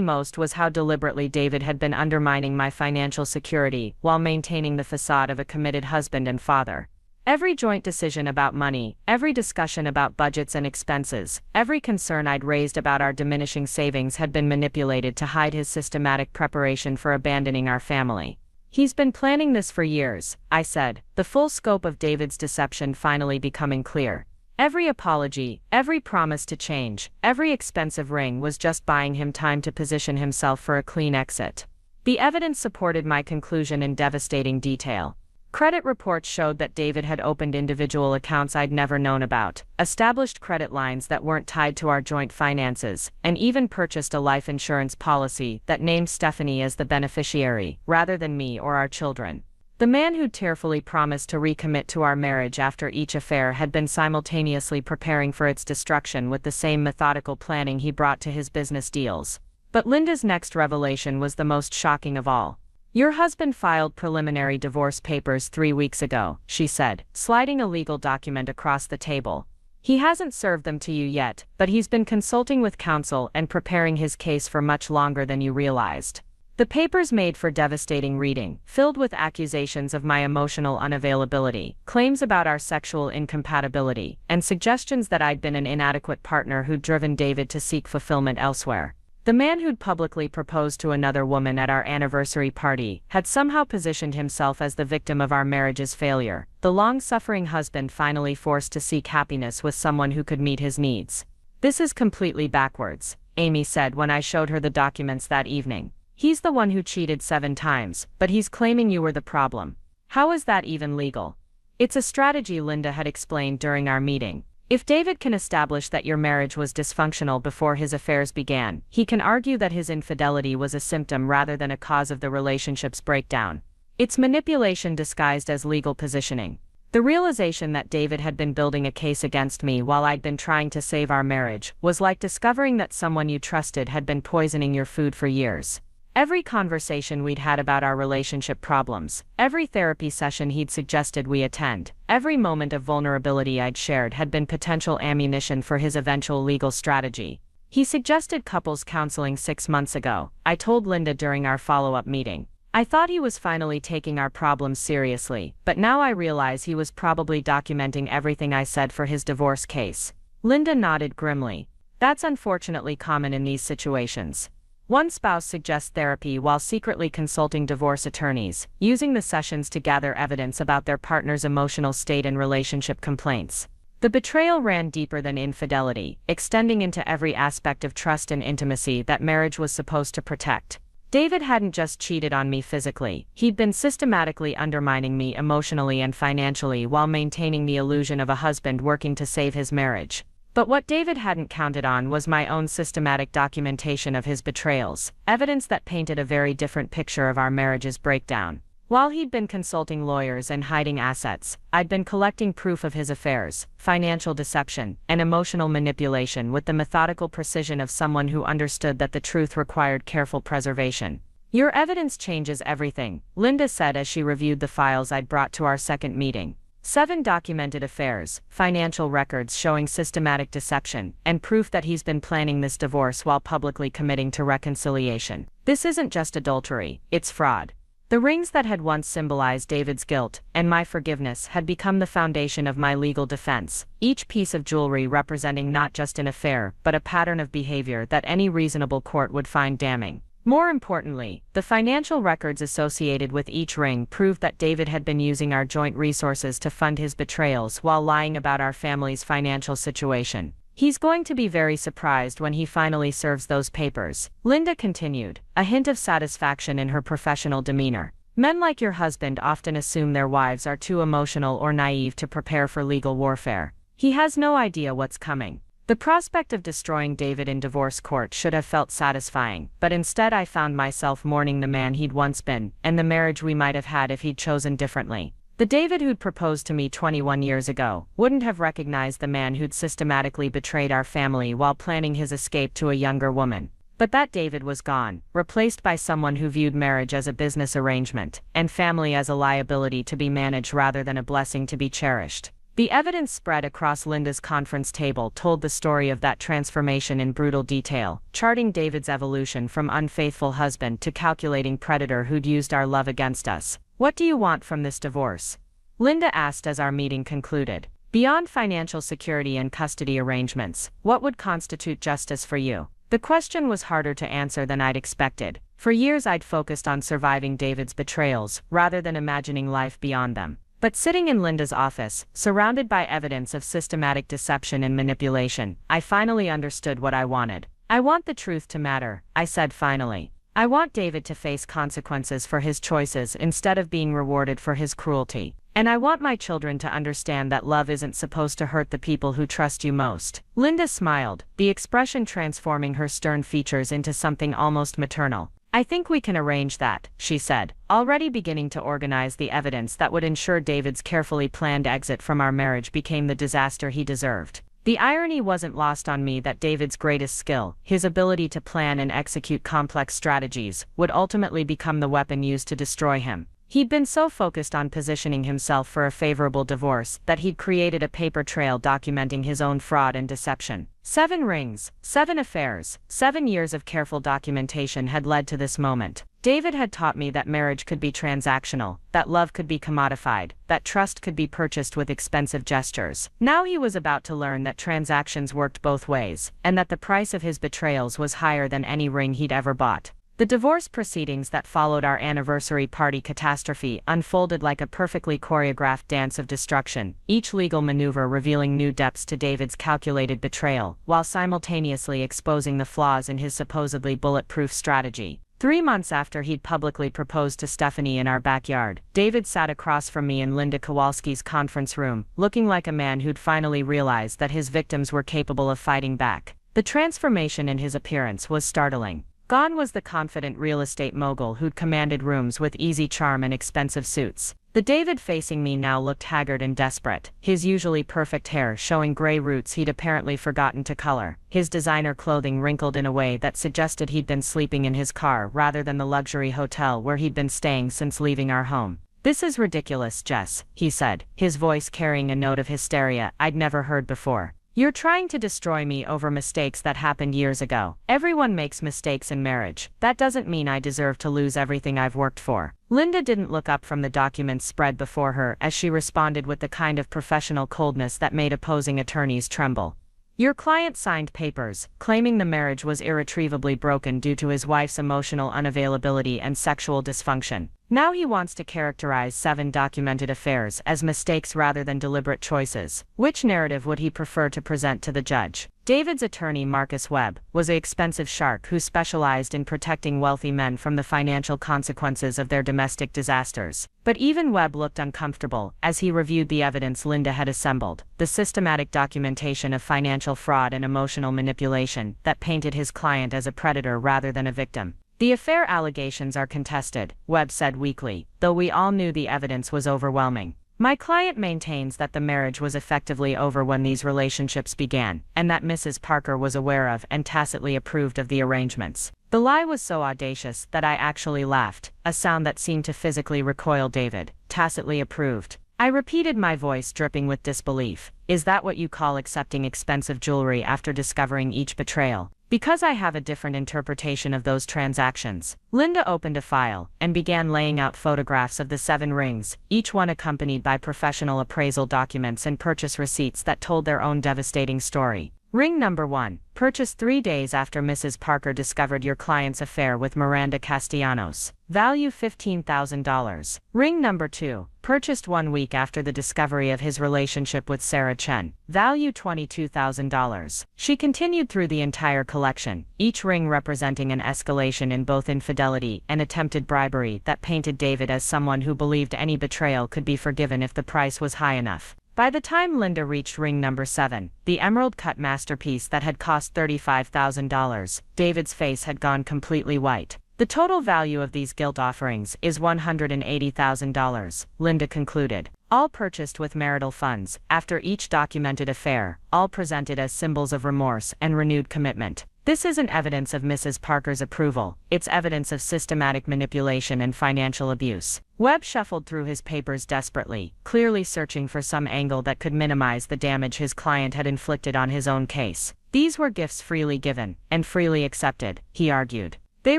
most was how deliberately David had been undermining my financial security while maintaining the facade of a committed husband and father. Every joint decision about money, every discussion about budgets and expenses, every concern I'd raised about our diminishing savings had been manipulated to hide his systematic preparation for abandoning our family. He's been planning this for years, I said, the full scope of David's deception finally becoming clear. Every apology, every promise to change, every expensive ring was just buying him time to position himself for a clean exit. The evidence supported my conclusion in devastating detail. Credit reports showed that David had opened individual accounts I'd never known about, established credit lines that weren't tied to our joint finances, and even purchased a life insurance policy that named Stephanie as the beneficiary, rather than me or our children. The man who'd tearfully promised to recommit to our marriage after each affair had been simultaneously preparing for its destruction with the same methodical planning he brought to his business deals. But Linda's next revelation was the most shocking of all. Your husband filed preliminary divorce papers 3 weeks ago, she said, sliding a legal document across the table. He hasn't served them to you yet, but he's been consulting with counsel and preparing his case for much longer than you realized. The papers made for devastating reading, filled with accusations of my emotional unavailability, claims about our sexual incompatibility, and suggestions that I'd been an inadequate partner who'd driven David to seek fulfillment elsewhere. The man who'd publicly proposed to another woman at our anniversary party had somehow positioned himself as the victim of our marriage's failure, the long-suffering husband finally forced to seek happiness with someone who could meet his needs. This is completely backwards, Amy said when I showed her the documents that evening. He's the one who cheated 7 times, but he's claiming you were the problem. How is that even legal? It's a strategy, Linda had explained during our meeting. If David can establish that your marriage was dysfunctional before his affairs began, he can argue that his infidelity was a symptom rather than a cause of the relationship's breakdown. It's manipulation disguised as legal positioning. The realization that David had been building a case against me while I'd been trying to save our marriage was like discovering that someone you trusted had been poisoning your food for years. Every conversation we'd had about our relationship problems, every therapy session he'd suggested we attend, every moment of vulnerability I'd shared had been potential ammunition for his eventual legal strategy. He suggested couples counseling 6 months ago, I told Linda during our follow-up meeting. I thought he was finally taking our problems seriously, but now I realize he was probably documenting everything I said for his divorce case. Linda nodded grimly. That's unfortunately common in these situations. One spouse suggests therapy while secretly consulting divorce attorneys, using the sessions to gather evidence about their partner's emotional state and relationship complaints. The betrayal ran deeper than infidelity, extending into every aspect of trust and intimacy that marriage was supposed to protect. David hadn't just cheated on me physically, he'd been systematically undermining me emotionally and financially while maintaining the illusion of a husband working to save his marriage. But what David hadn't counted on was my own systematic documentation of his betrayals, evidence that painted a very different picture of our marriage's breakdown. While he'd been consulting lawyers and hiding assets, I'd been collecting proof of his affairs, financial deception, and emotional manipulation with the methodical precision of someone who understood that the truth required careful preservation. "Your evidence changes everything," Linda said as she reviewed the files I'd brought to our second meeting. 7 documented affairs, financial records showing systematic deception, and proof that he's been planning this divorce while publicly committing to reconciliation. This isn't just adultery, it's fraud. The rings that had once symbolized David's guilt and my forgiveness had become the foundation of my legal defense, each piece of jewelry representing not just an affair but a pattern of behavior that any reasonable court would find damning. More importantly, the financial records associated with each ring proved that David had been using our joint resources to fund his betrayals while lying about our family's financial situation. "He's going to be very surprised when he finally serves those papers," Linda continued, a hint of satisfaction in her professional demeanor. "Men like your husband often assume their wives are too emotional or naive to prepare for legal warfare. He has no idea what's coming." The prospect of destroying David in divorce court should have felt satisfying, but instead I found myself mourning the man he'd once been, and the marriage we might have had if he'd chosen differently. The David who'd proposed to me 21 years ago wouldn't have recognized the man who'd systematically betrayed our family while planning his escape to a younger woman. But that David was gone, replaced by someone who viewed marriage as a business arrangement, and family as a liability to be managed rather than a blessing to be cherished. The evidence spread across Linda's conference table told the story of that transformation in brutal detail, charting David's evolution from unfaithful husband to calculating predator who'd used our love against us. "What do you want from this divorce?" Linda asked as our meeting concluded. "Beyond financial security and custody arrangements, what would constitute justice for you?" The question was harder to answer than I'd expected. For years I'd focused on surviving David's betrayals, rather than imagining life beyond them. But sitting in Linda's office, surrounded by evidence of systematic deception and manipulation, I finally understood what I wanted. "I want the truth to matter," I said finally. "I want David to face consequences for his choices instead of being rewarded for his cruelty. And I want my children to understand that love isn't supposed to hurt the people who trust you most." Linda smiled, the expression transforming her stern features into something almost maternal. "I think we can arrange that," she said, already beginning to organize the evidence that would ensure David's carefully planned exit from our marriage became the disaster he deserved. The irony wasn't lost on me that David's greatest skill, his ability to plan and execute complex strategies, would ultimately become the weapon used to destroy him. He'd been so focused on positioning himself for a favorable divorce that he'd created a paper trail documenting his own fraud and deception. 7 rings, 7 affairs, 7 years of careful documentation had led to this moment. David had taught me that marriage could be transactional, that love could be commodified, that trust could be purchased with expensive gestures. Now he was about to learn that transactions worked both ways, and that the price of his betrayals was higher than any ring he'd ever bought. The divorce proceedings that followed our anniversary party catastrophe unfolded like a perfectly choreographed dance of destruction, each legal maneuver revealing new depths to David's calculated betrayal, while simultaneously exposing the flaws in his supposedly bulletproof strategy. 3 months after he'd publicly proposed to Stephanie in our backyard, David sat across from me in Linda Kowalski's conference room, looking like a man who'd finally realized that his victims were capable of fighting back. The transformation in his appearance was startling. Gone was the confident real estate mogul who'd commanded rooms with easy charm and expensive suits. The David facing me now looked haggard and desperate, his usually perfect hair showing gray roots he'd apparently forgotten to color, his designer clothing wrinkled in a way that suggested he'd been sleeping in his car rather than the luxury hotel where he'd been staying since leaving our home. "This is ridiculous, Jess," he said, his voice carrying a note of hysteria I'd never heard before. "You're trying to destroy me over mistakes that happened years ago. Everyone makes mistakes in marriage. That doesn't mean I deserve to lose everything I've worked for." Linda didn't look up from the documents spread before her as she responded with the kind of professional coldness that made opposing attorneys tremble. Your client signed papers, claiming the marriage was irretrievably broken due to his wife's emotional unavailability and sexual dysfunction. Now he wants to characterize 7 documented affairs as mistakes rather than deliberate choices. Which narrative would he prefer to present to the judge? David's attorney, Marcus Webb, was an expensive shark who specialized in protecting wealthy men from the financial consequences of their domestic disasters. But even Webb looked uncomfortable as he reviewed the evidence Linda had assembled, the systematic documentation of financial fraud and emotional manipulation that painted his client as a predator rather than a victim. The affair allegations are contested, Webb said weakly, though we all knew the evidence was overwhelming. My client maintains that the marriage was effectively over when these relationships began, and that Mrs. Parker was aware of and tacitly approved of the arrangements. The lie was so audacious that I actually laughed, a sound that seemed to physically recoil David. Tacitly approved. I repeated, my voice dripping with disbelief. Is that what you call accepting expensive jewelry after discovering each betrayal? Because I have a different interpretation of those transactions. Linda opened a file and began laying out photographs of the 7 rings, each one accompanied by professional appraisal documents and purchase receipts that told their own devastating story. Ring number 1, purchased 3 days after Mrs. Parker discovered your client's affair with Miranda Castellanos. Value $15,000. Ring number 2, purchased 1 week after the discovery of his relationship with Sarah Chen. Value $22,000. She continued through the entire collection, each ring representing an escalation in both infidelity and attempted bribery that painted David as someone who believed any betrayal could be forgiven if the price was high enough. By the time Linda reached ring number 7, the emerald-cut masterpiece that had cost $35,000, David's face had gone completely white. The total value of these guilt offerings is $180,000, Linda concluded. All purchased with marital funds, after each documented affair, all presented as symbols of remorse and renewed commitment. This isn't evidence of Mrs. Parker's approval, it's evidence of systematic manipulation and financial abuse. Webb shuffled through his papers desperately, clearly searching for some angle that could minimize the damage his client had inflicted on his own case. These were gifts freely given, and freely accepted, he argued. They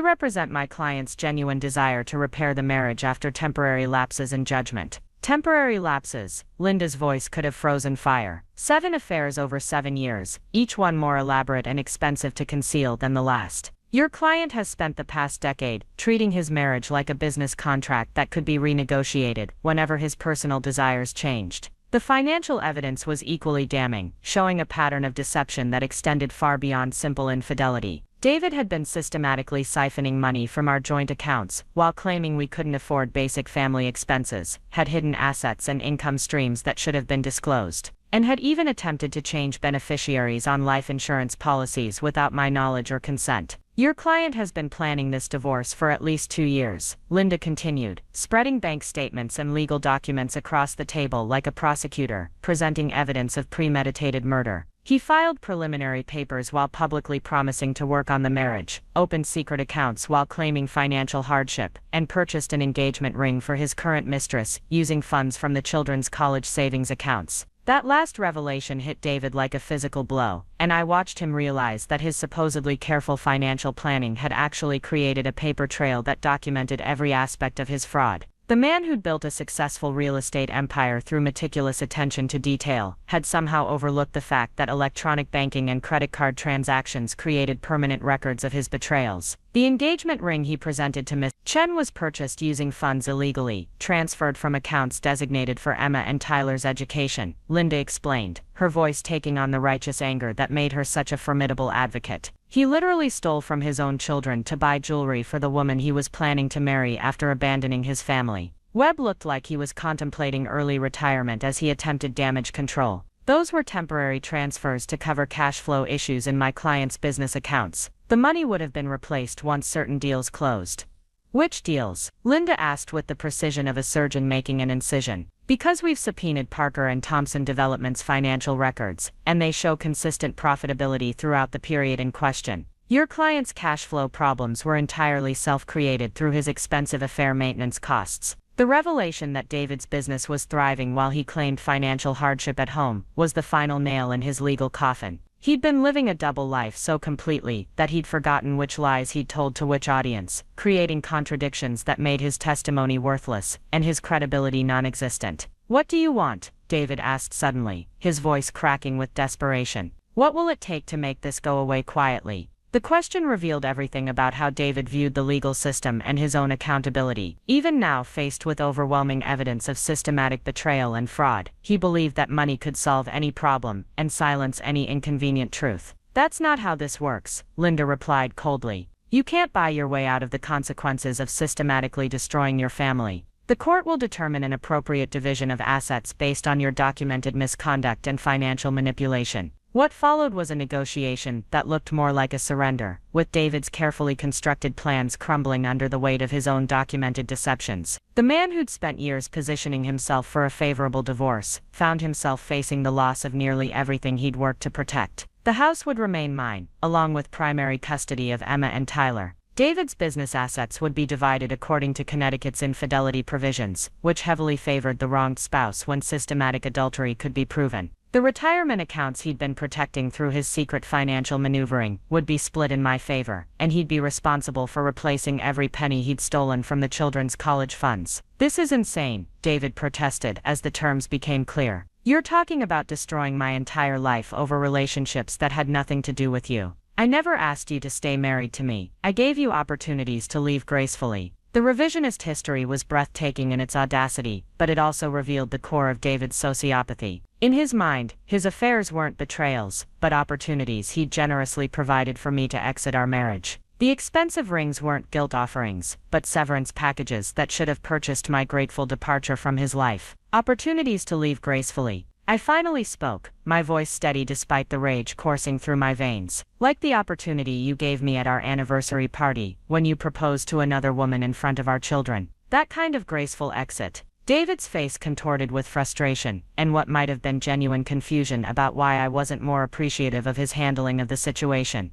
represent my client's genuine desire to repair the marriage after temporary lapses in judgment. Temporary lapses, Linda's voice could have frozen fire. 7 affairs over 7 years, each one more elaborate and expensive to conceal than the last. Your client has spent the past decade treating his marriage like a business contract that could be renegotiated whenever his personal desires changed. The financial evidence was equally damning, showing a pattern of deception that extended far beyond simple infidelity. David had been systematically siphoning money from our joint accounts, while claiming we couldn't afford basic family expenses, had hidden assets and income streams that should have been disclosed, and had even attempted to change beneficiaries on life insurance policies without my knowledge or consent. Your client has been planning this divorce for at least 2 years, Linda continued, spreading bank statements and legal documents across the table like a prosecutor, presenting evidence of premeditated murder. He filed preliminary papers while publicly promising to work on the marriage, opened secret accounts while claiming financial hardship, and purchased an engagement ring for his current mistress, using funds from the children's college savings accounts. That last revelation hit David like a physical blow, and I watched him realize that his supposedly careful financial planning had actually created a paper trail that documented every aspect of his fraud. The man who'd built a successful real estate empire through meticulous attention to detail had somehow overlooked the fact that electronic banking and credit card transactions created permanent records of his betrayals. The engagement ring he presented to Miss Chen was purchased using funds illegally, transferred from accounts designated for Emma and Tyler's education, Linda explained, her voice taking on the righteous anger that made her such a formidable advocate. He literally stole from his own children to buy jewelry for the woman he was planning to marry after abandoning his family. Webb looked like he was contemplating early retirement as he attempted damage control. Those were temporary transfers to cover cash flow issues in my client's business accounts. The money would have been replaced once certain deals closed. Which deals? Linda asked with the precision of a surgeon making an incision. Because we've subpoenaed Parker and Thompson Development's financial records, and they show consistent profitability throughout the period in question. Your client's cash flow problems were entirely self-created through his expensive affair maintenance costs. The revelation that David's business was thriving while he claimed financial hardship at home was the final nail in his legal coffin. He'd been living a double life so completely that he'd forgotten which lies he'd told to which audience, creating contradictions that made his testimony worthless and his credibility non-existent. What do you want? David asked suddenly, his voice cracking with desperation. What will it take to make this go away quietly? The question revealed everything about how David viewed the legal system and his own accountability. Even now, faced with overwhelming evidence of systematic betrayal and fraud, he believed that money could solve any problem and silence any inconvenient truth. "That's not how this works," Linda replied coldly. "You can't buy your way out of the consequences of systematically destroying your family. The court will determine an appropriate division of assets based on your documented misconduct and financial manipulation." What followed was a negotiation that looked more like a surrender, with David's carefully constructed plans crumbling under the weight of his own documented deceptions. The man who'd spent years positioning himself for a favorable divorce found himself facing the loss of nearly everything he'd worked to protect. The house would remain mine, along with primary custody of Emma and Tyler. David's business assets would be divided according to Connecticut's infidelity provisions, which heavily favored the wronged spouse when systematic adultery could be proven. The retirement accounts he'd been protecting through his secret financial maneuvering would be split in my favor, and he'd be responsible for replacing every penny he'd stolen from the children's college funds. "This is insane," David protested as the terms became clear. "You're talking about destroying my entire life over relationships that had nothing to do with you. I never asked you to stay married to me. I gave you opportunities to leave gracefully." The revisionist history was breathtaking in its audacity, but it also revealed the core of David's sociopathy. In his mind, his affairs weren't betrayals, but opportunities he'd generously provided for me to exit our marriage. The expensive rings weren't guilt offerings, but severance packages that should have purchased my grateful departure from his life. Opportunities to leave gracefully. I finally spoke, my voice steady despite the rage coursing through my veins. "Like the opportunity you gave me at our anniversary party, when you proposed to another woman in front of our children. That kind of graceful exit." David's face contorted with frustration, and what might have been genuine confusion about why I wasn't more appreciative of his handling of the situation.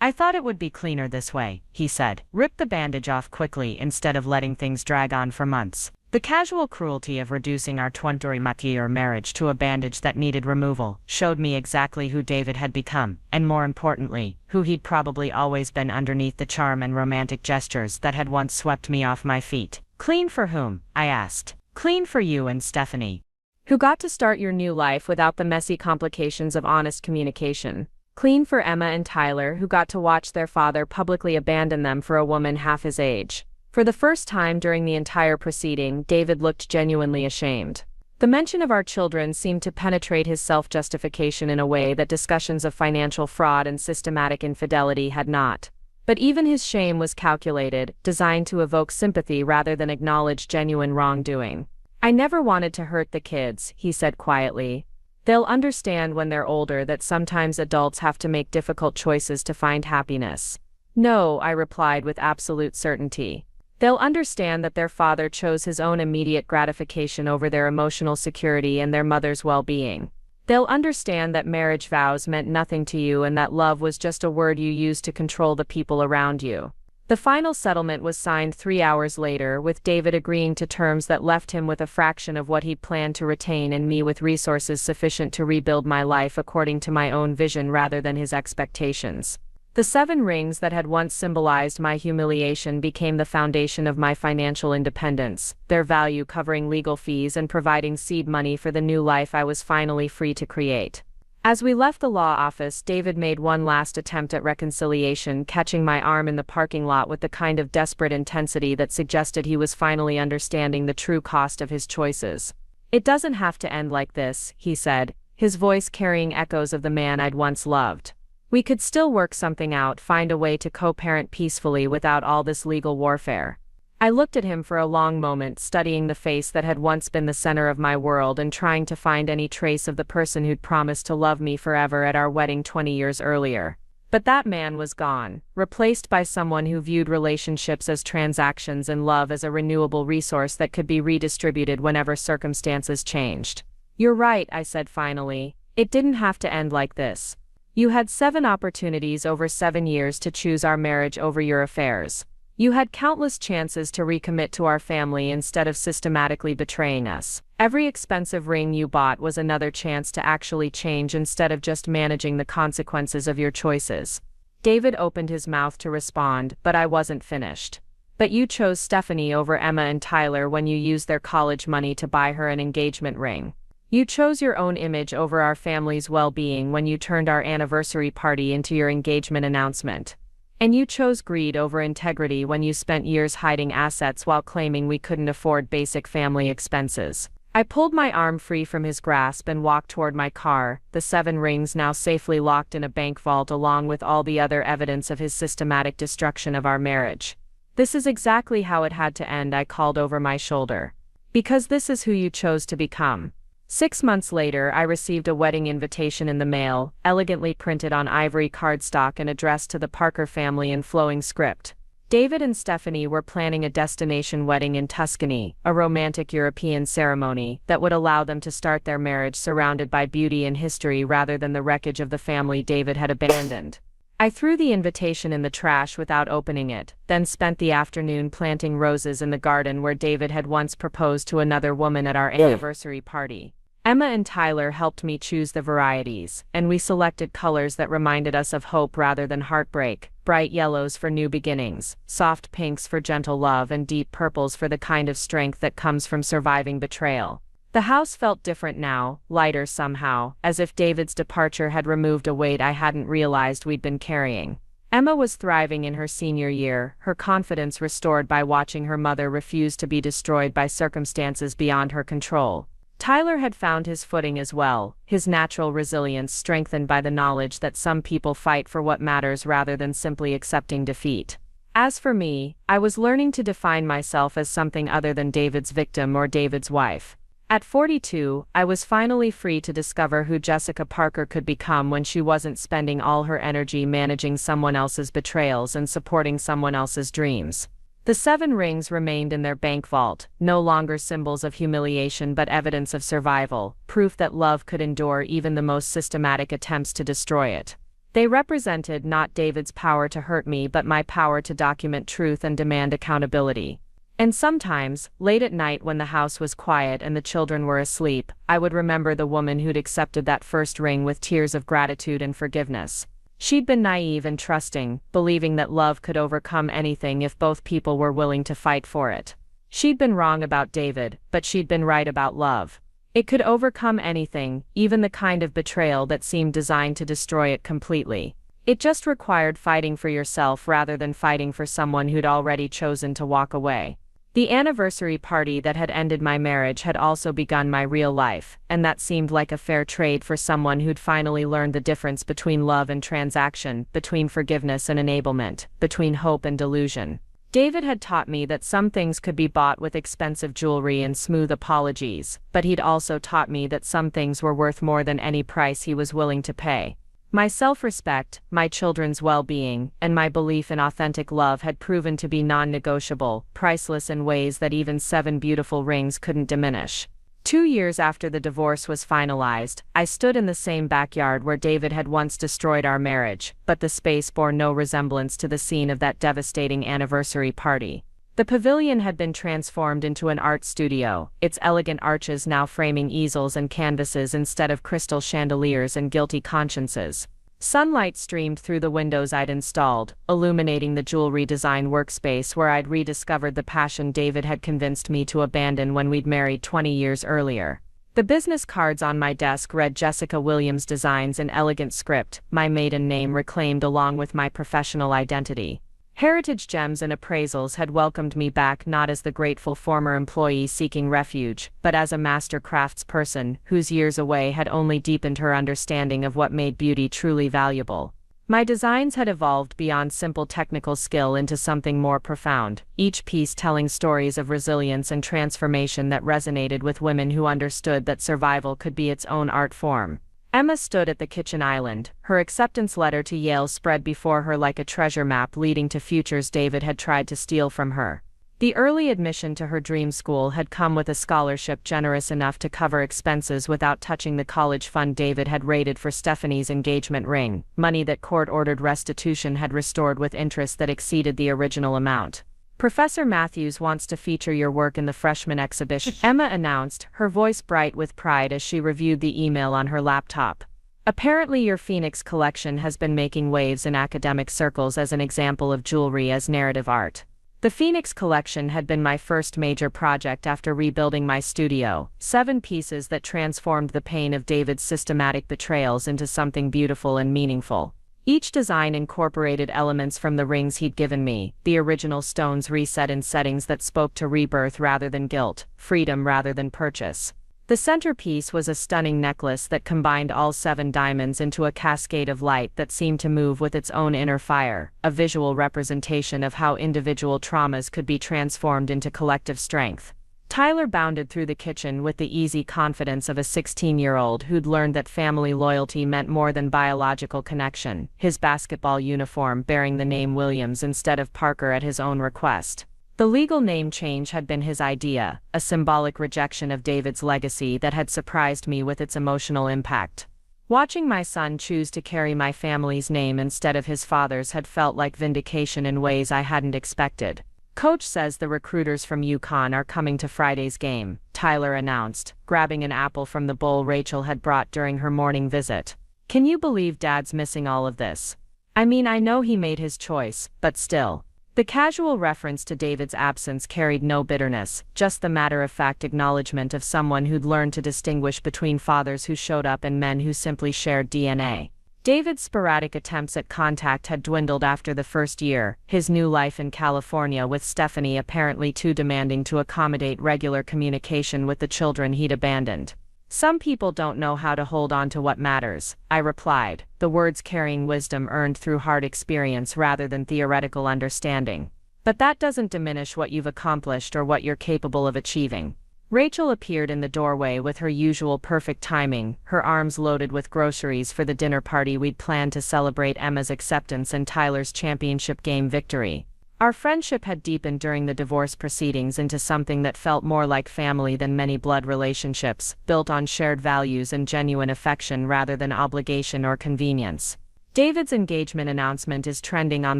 "I thought it would be cleaner this way," he said. "Rip the bandage off quickly instead of letting things drag on for months." The casual cruelty of reducing our 20-year marriage to a bandage that needed removal showed me exactly who David had become, and more importantly, who he'd probably always been underneath the charm and romantic gestures that had once swept me off my feet. "Clean for whom?" I asked. "Clean for you and Stephanie, Who got to start your new life without the messy complications of honest communication. Clean for Emma and Tyler, who got to watch their father publicly abandon them for a woman half his age." For the first time during the entire proceeding, David looked genuinely ashamed. The mention of our children seemed to penetrate his self-justification in a way that discussions of financial fraud and systematic infidelity had not. But even his shame was calculated, designed to evoke sympathy rather than acknowledge genuine wrongdoing. "I never wanted to hurt the kids," he said quietly. "They'll understand when they're older that sometimes adults have to make difficult choices to find happiness." "No," I replied with absolute certainty. "They'll understand that their father chose his own immediate gratification over their emotional security and their mother's well-being. They'll understand that marriage vows meant nothing to you and that love was just a word you used to control the people around you." The final settlement was signed 3 hours later, with David agreeing to terms that left him with a fraction of what he'd planned to retain and me with resources sufficient to rebuild my life according to my own vision rather than his expectations. The 7 rings that had once symbolized my humiliation became the foundation of my financial independence, their value covering legal fees and providing seed money for the new life I was finally free to create. As we left the law office, David made one last attempt at reconciliation, catching my arm in the parking lot with the kind of desperate intensity that suggested he was finally understanding the true cost of his choices. "It doesn't have to end like this," he said, his voice carrying echoes of the man I'd once loved. "We could still work something out, find a way to co-parent peacefully without all this legal warfare." I looked at him for a long moment, studying the face that had once been the center of my world and trying to find any trace of the person who'd promised to love me forever at our wedding 20 years earlier. But that man was gone, replaced by someone who viewed relationships as transactions and love as a renewable resource that could be redistributed whenever circumstances changed. "You're right," I said finally. "It didn't have to end like this. You had 7 opportunities over 7 years to choose our marriage over your affairs. You had countless chances to recommit to our family instead of systematically betraying us. Every expensive ring you bought was another chance to actually change instead of just managing the consequences of your choices." David opened his mouth to respond, but I wasn't finished. "But you chose Stephanie over Emma and Tyler when you used their college money to buy her an engagement ring. You chose your own image over our family's well-being when you turned our anniversary party into your engagement announcement. And you chose greed over integrity when you spent years hiding assets while claiming we couldn't afford basic family expenses. I pulled my arm free from his grasp and walked toward my car, the 7 rings now safely locked in a bank vault along with all the other evidence of his systematic destruction of our marriage. This is exactly how it had to end, I called over my shoulder. Because this is who you chose to become. 6 months later, I received a wedding invitation in the mail, elegantly printed on ivory cardstock and addressed to the Parker family in flowing script. David and Stephanie were planning a destination wedding in Tuscany, a romantic European ceremony that would allow them to start their marriage surrounded by beauty and history rather than the wreckage of the family David had abandoned. I threw the invitation in the trash without opening it, then spent the afternoon planting roses in the garden where David had once proposed to another woman at our anniversary party. Emma and Tyler helped me choose the varieties, and we selected colors that reminded us of hope rather than heartbreak: bright yellows for new beginnings, soft pinks for gentle love, and deep purples for the kind of strength that comes from surviving betrayal. The house felt different now, lighter somehow, as if David's departure had removed a weight I hadn't realized we'd been carrying. Emma was thriving in her senior year, her confidence restored by watching her mother refuse to be destroyed by circumstances beyond her control. Tyler had found his footing as well, his natural resilience strengthened by the knowledge that some people fight for what matters rather than simply accepting defeat. As for me, I was learning to define myself as something other than David's victim or David's wife. At 42, I was finally free to discover who Jessica Parker could become when she wasn't spending all her energy managing someone else's betrayals and supporting someone else's dreams. The 7 rings remained in their bank vault, no longer symbols of humiliation but evidence of survival, proof that love could endure even the most systematic attempts to destroy it. They represented not David's power to hurt me but my power to document truth and demand accountability. And sometimes, late at night when the house was quiet and the children were asleep, I would remember the woman who'd accepted that first ring with tears of gratitude and forgiveness. She'd been naive and trusting, believing that love could overcome anything if both people were willing to fight for it. She'd been wrong about David, but she'd been right about love. It could overcome anything, even the kind of betrayal that seemed designed to destroy it completely. It just required fighting for yourself rather than fighting for someone who'd already chosen to walk away. The anniversary party that had ended my marriage had also begun my real life, and that seemed like a fair trade for someone who'd finally learned the difference between love and transaction, between forgiveness and enablement, between hope and delusion. David had taught me that some things could be bought with expensive jewelry and smooth apologies, but he'd also taught me that some things were worth more than any price he was willing to pay. My self-respect, my children's well-being, and my belief in authentic love had proven to be non-negotiable, priceless in ways that even 7 beautiful rings couldn't diminish. 2 years after the divorce was finalized, I stood in the same backyard where David had once destroyed our marriage, but the space bore no resemblance to the scene of that devastating anniversary party. The pavilion had been transformed into an art studio, its elegant arches now framing easels and canvases instead of crystal chandeliers and guilty consciences. Sunlight streamed through the windows I'd installed, illuminating the jewelry design workspace where I'd rediscovered the passion David had convinced me to abandon when we'd married 20 years earlier. The business cards on my desk read Jessica Williams Designs in elegant script, my maiden name reclaimed along with my professional identity. Heritage Gems and Appraisals had welcomed me back not as the grateful former employee seeking refuge, but as a master craftsperson whose years away had only deepened her understanding of what made beauty truly valuable. My designs had evolved beyond simple technical skill into something more profound, each piece telling stories of resilience and transformation that resonated with women who understood that survival could be its own art form. Emma stood at the kitchen island, her acceptance letter to Yale spread before her like a treasure map leading to futures David had tried to steal from her. The early admission to her dream school had come with a scholarship generous enough to cover expenses without touching the college fund David had raided for Stephanie's engagement ring, money that court-ordered restitution had restored with interest that exceeded the original amount. Professor Matthews wants to feature your work in the freshman exhibition, Emma announced, her voice bright with pride as she reviewed the email on her laptop. Apparently your Phoenix collection has been making waves in academic circles as an example of jewelry as narrative art. The Phoenix collection had been my first major project after rebuilding my studio, 7 pieces that transformed the pain of David's systematic betrayals into something beautiful and meaningful. Each design incorporated elements from the rings he'd given me, the original stones reset in settings that spoke to rebirth rather than guilt, freedom rather than purchase. The centerpiece was a stunning necklace that combined all 7 diamonds into a cascade of light that seemed to move with its own inner fire, a visual representation of how individual traumas could be transformed into collective strength. Tyler bounded through the kitchen with the easy confidence of a 16-year-old who'd learned that family loyalty meant more than biological connection, his basketball uniform bearing the name Williams instead of Parker at his own request. The legal name change had been his idea, a symbolic rejection of David's legacy that had surprised me with its emotional impact. Watching my son choose to carry my family's name instead of his father's had felt like vindication in ways I hadn't expected. "Coach says the recruiters from UConn are coming to Friday's game," Tyler announced, grabbing an apple from the bowl Rachel had brought during her morning visit. "Can you believe Dad's missing all of this? I mean, I know he made his choice, but still." The casual reference to David's absence carried no bitterness, just the matter-of-fact acknowledgement of someone who'd learned to distinguish between fathers who showed up and men who simply shared DNA. David's sporadic attempts at contact had dwindled after the first year, his new life in California with Stephanie apparently too demanding to accommodate regular communication with the children he'd abandoned. "Some people don't know how to hold on to what matters," I replied, the words carrying wisdom earned through hard experience rather than theoretical understanding. "But that doesn't diminish what you've accomplished or what you're capable of achieving." Rachel appeared in the doorway with her usual perfect timing, her arms loaded with groceries for the dinner party we'd planned to celebrate Emma's acceptance and Tyler's championship game victory. Our friendship had deepened during the divorce proceedings into something that felt more like family than many blood relationships, built on shared values and genuine affection rather than obligation or convenience. "David's engagement announcement is trending on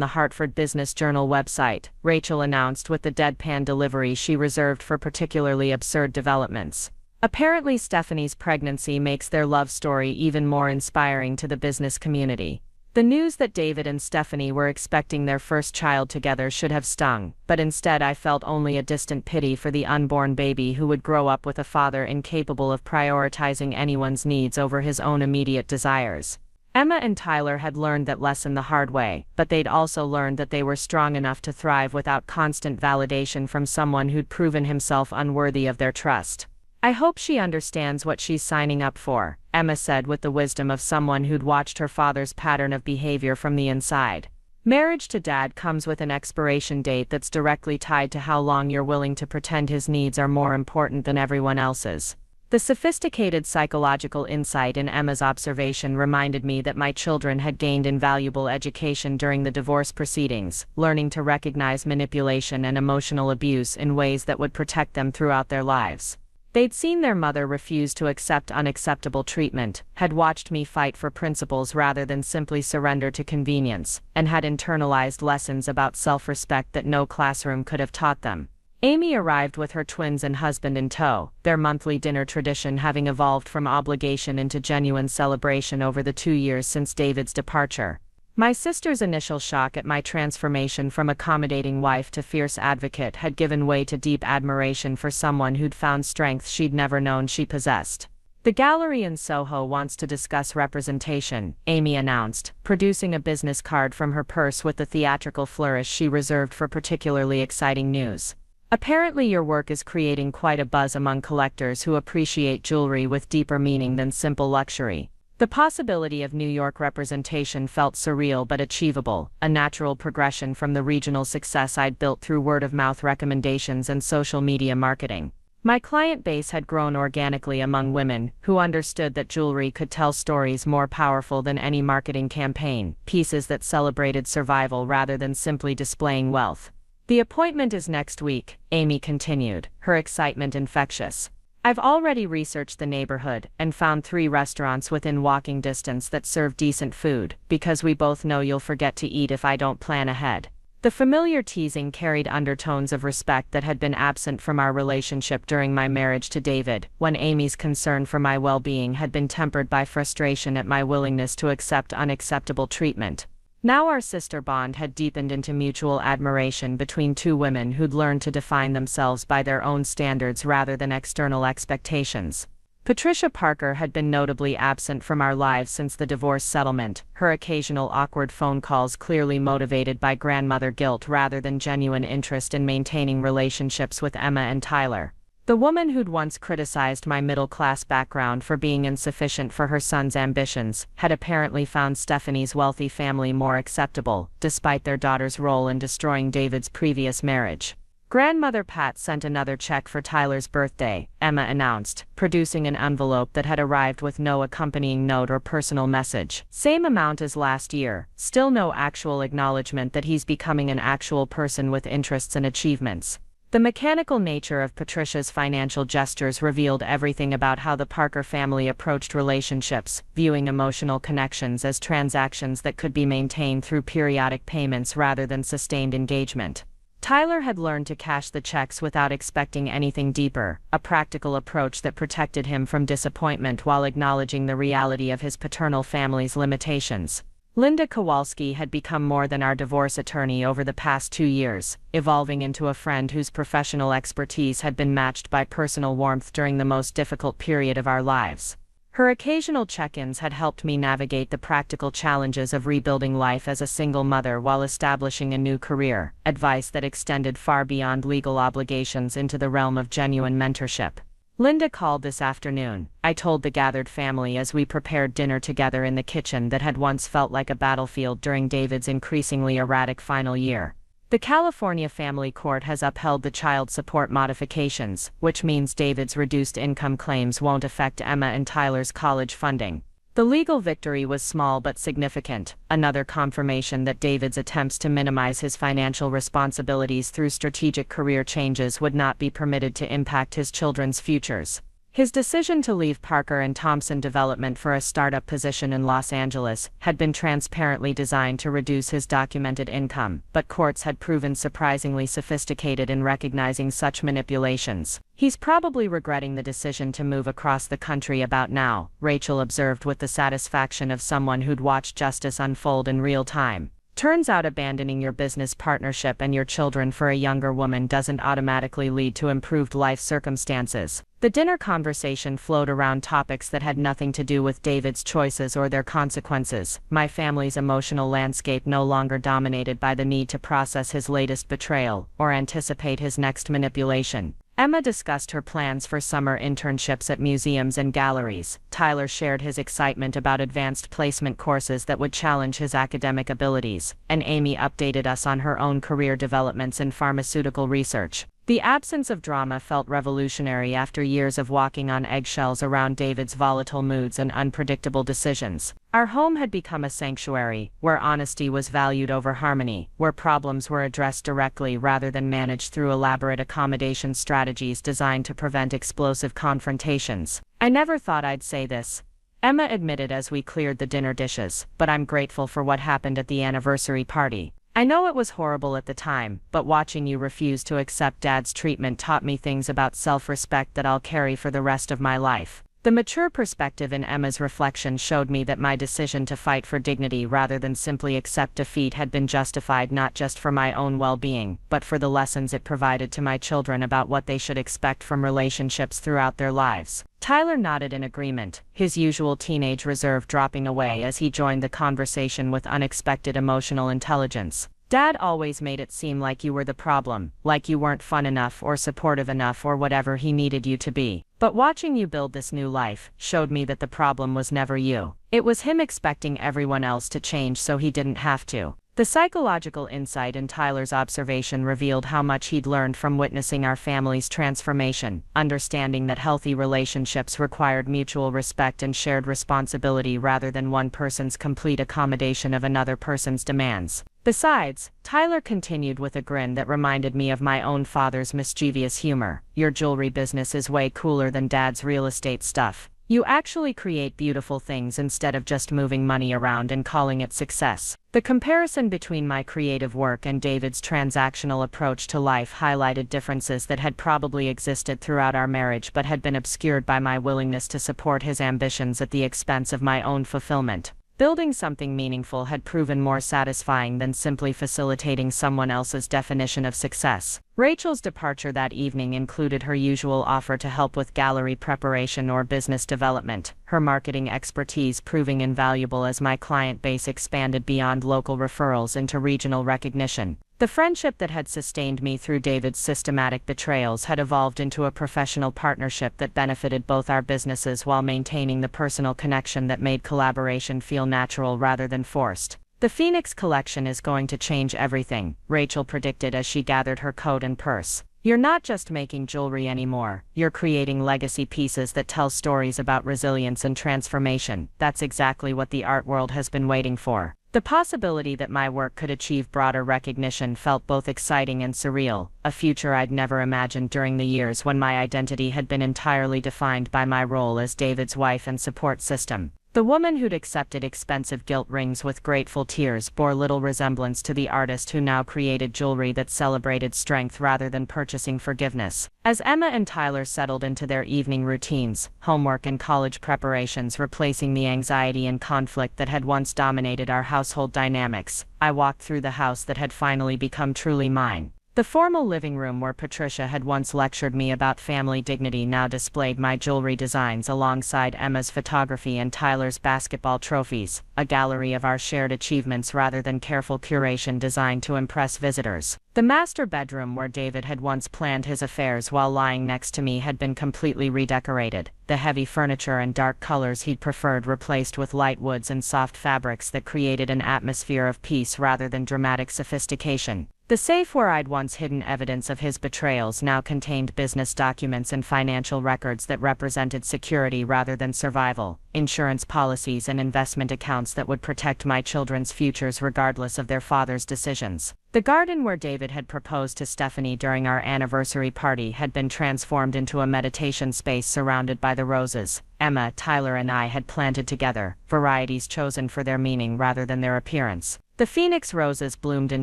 the Hartford Business Journal website," Rachel announced with the deadpan delivery she reserved for particularly absurd developments. Apparently Stephanie's pregnancy makes their love story even more inspiring to the business community. The news that David and Stephanie were expecting their first child together should have stung, but instead I felt only a distant pity for the unborn baby who would grow up with a father incapable of prioritizing anyone's needs over his own immediate desires. Emma and Tyler had learned that lesson the hard way, but they'd also learned that they were strong enough to thrive without constant validation from someone who'd proven himself unworthy of their trust. "I hope she understands what she's signing up for," Emma said with the wisdom of someone who'd watched her father's pattern of behavior from the inside. "Marriage to Dad comes with an expiration date that's directly tied to how long you're willing to pretend his needs are more important than everyone else's." The sophisticated psychological insight in Emma's observation reminded me that my children had gained invaluable education during the divorce proceedings, learning to recognize manipulation and emotional abuse in ways that would protect them throughout their lives. They'd seen their mother refuse to accept unacceptable treatment, had watched me fight for principles rather than simply surrender to convenience, and had internalized lessons about self-respect that no classroom could have taught them. Amy arrived with her twins and husband in tow, their monthly dinner tradition having evolved from obligation into genuine celebration over the 2 years since David's departure. My sister's initial shock at my transformation from accommodating wife to fierce advocate had given way to deep admiration for someone who'd found strength she'd never known she possessed. "The gallery in Soho wants to discuss representation," Amy announced, producing a business card from her purse with the theatrical flourish she reserved for particularly exciting news. "Apparently your work is creating quite a buzz among collectors who appreciate jewelry with deeper meaning than simple luxury." The possibility of New York representation felt surreal but achievable, a natural progression from the regional success I'd built through word-of-mouth recommendations and social media marketing. My client base had grown organically among women who understood that jewelry could tell stories more powerful than any marketing campaign, pieces that celebrated survival rather than simply displaying wealth. "The appointment is next week," Amy continued, her excitement infectious. "I've already researched the neighborhood and found 3 restaurants within walking distance that serve decent food, because we both know you'll forget to eat if I don't plan ahead." The familiar teasing carried undertones of respect that had been absent from our relationship during my marriage to David, when Amy's concern for my well-being had been tempered by frustration at my willingness to accept unacceptable treatment. Now our sister bond had deepened into mutual admiration between two women who'd learned to define themselves by their own standards rather than external expectations. Patricia Parker had been notably absent from our lives since the divorce settlement, her occasional awkward phone calls clearly motivated by grandmother guilt rather than genuine interest in maintaining relationships with Emma and Tyler. The woman who'd once criticized my middle-class background for being insufficient for her son's ambitions had apparently found Stephanie's wealthy family more acceptable, despite their daughter's role in destroying David's previous marriage. Grandmother Pat sent another check for Tyler's birthday, Emma announced, producing an envelope that had arrived with no accompanying note or personal message. Same amount as last year, still no actual acknowledgement that he's becoming an actual person with interests and achievements. The mechanical nature of Patricia's financial gestures revealed everything about how the Parker family approached relationships, viewing emotional connections as transactions that could be maintained through periodic payments rather than sustained engagement. Tyler had learned to cash the checks without expecting anything deeper, a practical approach that protected him from disappointment while acknowledging the reality of his paternal family's limitations. Linda Kowalski had become more than our divorce attorney over the past 2 years, evolving into a friend whose professional expertise had been matched by personal warmth during the most difficult period of our lives. Her occasional check-ins had helped me navigate the practical challenges of rebuilding life as a single mother while establishing a new career, advice that extended far beyond legal obligations into the realm of genuine mentorship. Linda called this afternoon, I told the gathered family as we prepared dinner together in the kitchen that had once felt like a battlefield during David's increasingly erratic final year. The California Family Court has upheld the child support modifications, which means David's reduced income claims won't affect Emma and Tyler's college funding. The legal victory was small but significant, another confirmation that David's attempts to minimize his financial responsibilities through strategic career changes would not be permitted to impact his children's futures. His decision to leave Parker and Thompson Development for a startup position in Los Angeles had been transparently designed to reduce his documented income, but courts had proven surprisingly sophisticated in recognizing such manipulations. He's probably regretting the decision to move across the country about now, Rachel observed with the satisfaction of someone who'd watched justice unfold in real time. Turns out abandoning your business partnership and your children for a younger woman doesn't automatically lead to improved life circumstances. The dinner conversation flowed around topics that had nothing to do with David's choices or their consequences, my family's emotional landscape no longer dominated by the need to process his latest betrayal or anticipate his next manipulation. Emma discussed her plans for summer internships at museums and galleries. Tyler shared his excitement about advanced placement courses that would challenge his academic abilities, and Amy updated us on her own career developments in pharmaceutical research. The absence of drama felt revolutionary after years of walking on eggshells around David's volatile moods and unpredictable decisions. Our home had become a sanctuary, where honesty was valued over harmony, where problems were addressed directly rather than managed through elaborate accommodation strategies designed to prevent explosive confrontations. I never thought I'd say this, Emma admitted as we cleared the dinner dishes, but I'm grateful for what happened at the anniversary party. I know it was horrible at the time, but watching you refuse to accept Dad's treatment taught me things about self-respect that I'll carry for the rest of my life. The mature perspective in Emma's reflection showed me that my decision to fight for dignity rather than simply accept defeat had been justified not just for my own well-being, but for the lessons it provided to my children about what they should expect from relationships throughout their lives. Tyler nodded in agreement, his usual teenage reserve dropping away as he joined the conversation with unexpected emotional intelligence. Dad always made it seem like you were the problem, like you weren't fun enough or supportive enough or whatever he needed you to be. But watching you build this new life showed me that the problem was never you. It was him expecting everyone else to change so he didn't have to. The psychological insight in Tyler's observation revealed how much he'd learned from witnessing our family's transformation, understanding that healthy relationships required mutual respect and shared responsibility rather than one person's complete accommodation of another person's demands. Besides, Tyler continued with a grin that reminded me of my own father's mischievous humor. Your jewelry business is way cooler than Dad's real estate stuff. You actually create beautiful things instead of just moving money around and calling it success. The comparison between my creative work and David's transactional approach to life highlighted differences that had probably existed throughout our marriage but had been obscured by my willingness to support his ambitions at the expense of my own fulfillment. Building something meaningful had proven more satisfying than simply facilitating someone else's definition of success. Rachel's departure that evening included her usual offer to help with gallery preparation or business development, her marketing expertise proving invaluable as my client base expanded beyond local referrals into regional recognition. The friendship that had sustained me through David's systematic betrayals had evolved into a professional partnership that benefited both our businesses while maintaining the personal connection that made collaboration feel natural rather than forced. "The Phoenix collection is going to change everything," Rachel predicted as she gathered her coat and purse. "You're not just making jewelry anymore, you're creating legacy pieces that tell stories about resilience and transformation. That's exactly what the art world has been waiting for." The possibility that my work could achieve broader recognition felt both exciting and surreal, a future I'd never imagined during the years when my identity had been entirely defined by my role as David's wife and support system. The woman who'd accepted expensive gilt rings with grateful tears bore little resemblance to the artist who now created jewelry that celebrated strength rather than purchasing forgiveness. As Emma and Tyler settled into their evening routines, homework and college preparations replacing the anxiety and conflict that had once dominated our household dynamics, I walked through the house that had finally become truly mine. The formal living room where Patricia had once lectured me about family dignity now displayed my jewelry designs alongside Emma's photography and Tyler's basketball trophies, a gallery of our shared achievements rather than careful curation designed to impress visitors. The master bedroom where David had once planned his affairs while lying next to me had been completely redecorated, the heavy furniture and dark colors he'd preferred replaced with light woods and soft fabrics that created an atmosphere of peace rather than dramatic sophistication. The safe where I'd once hidden evidence of his betrayals now contained business documents and financial records that represented security rather than survival, insurance policies and investment accounts that would protect my children's futures regardless of their father's decisions. The garden where David had proposed to Stephanie during our anniversary party had been transformed into a meditation space surrounded by the roses Emma, Tyler and I had planted together, varieties chosen for their meaning rather than their appearance. The Phoenix roses bloomed in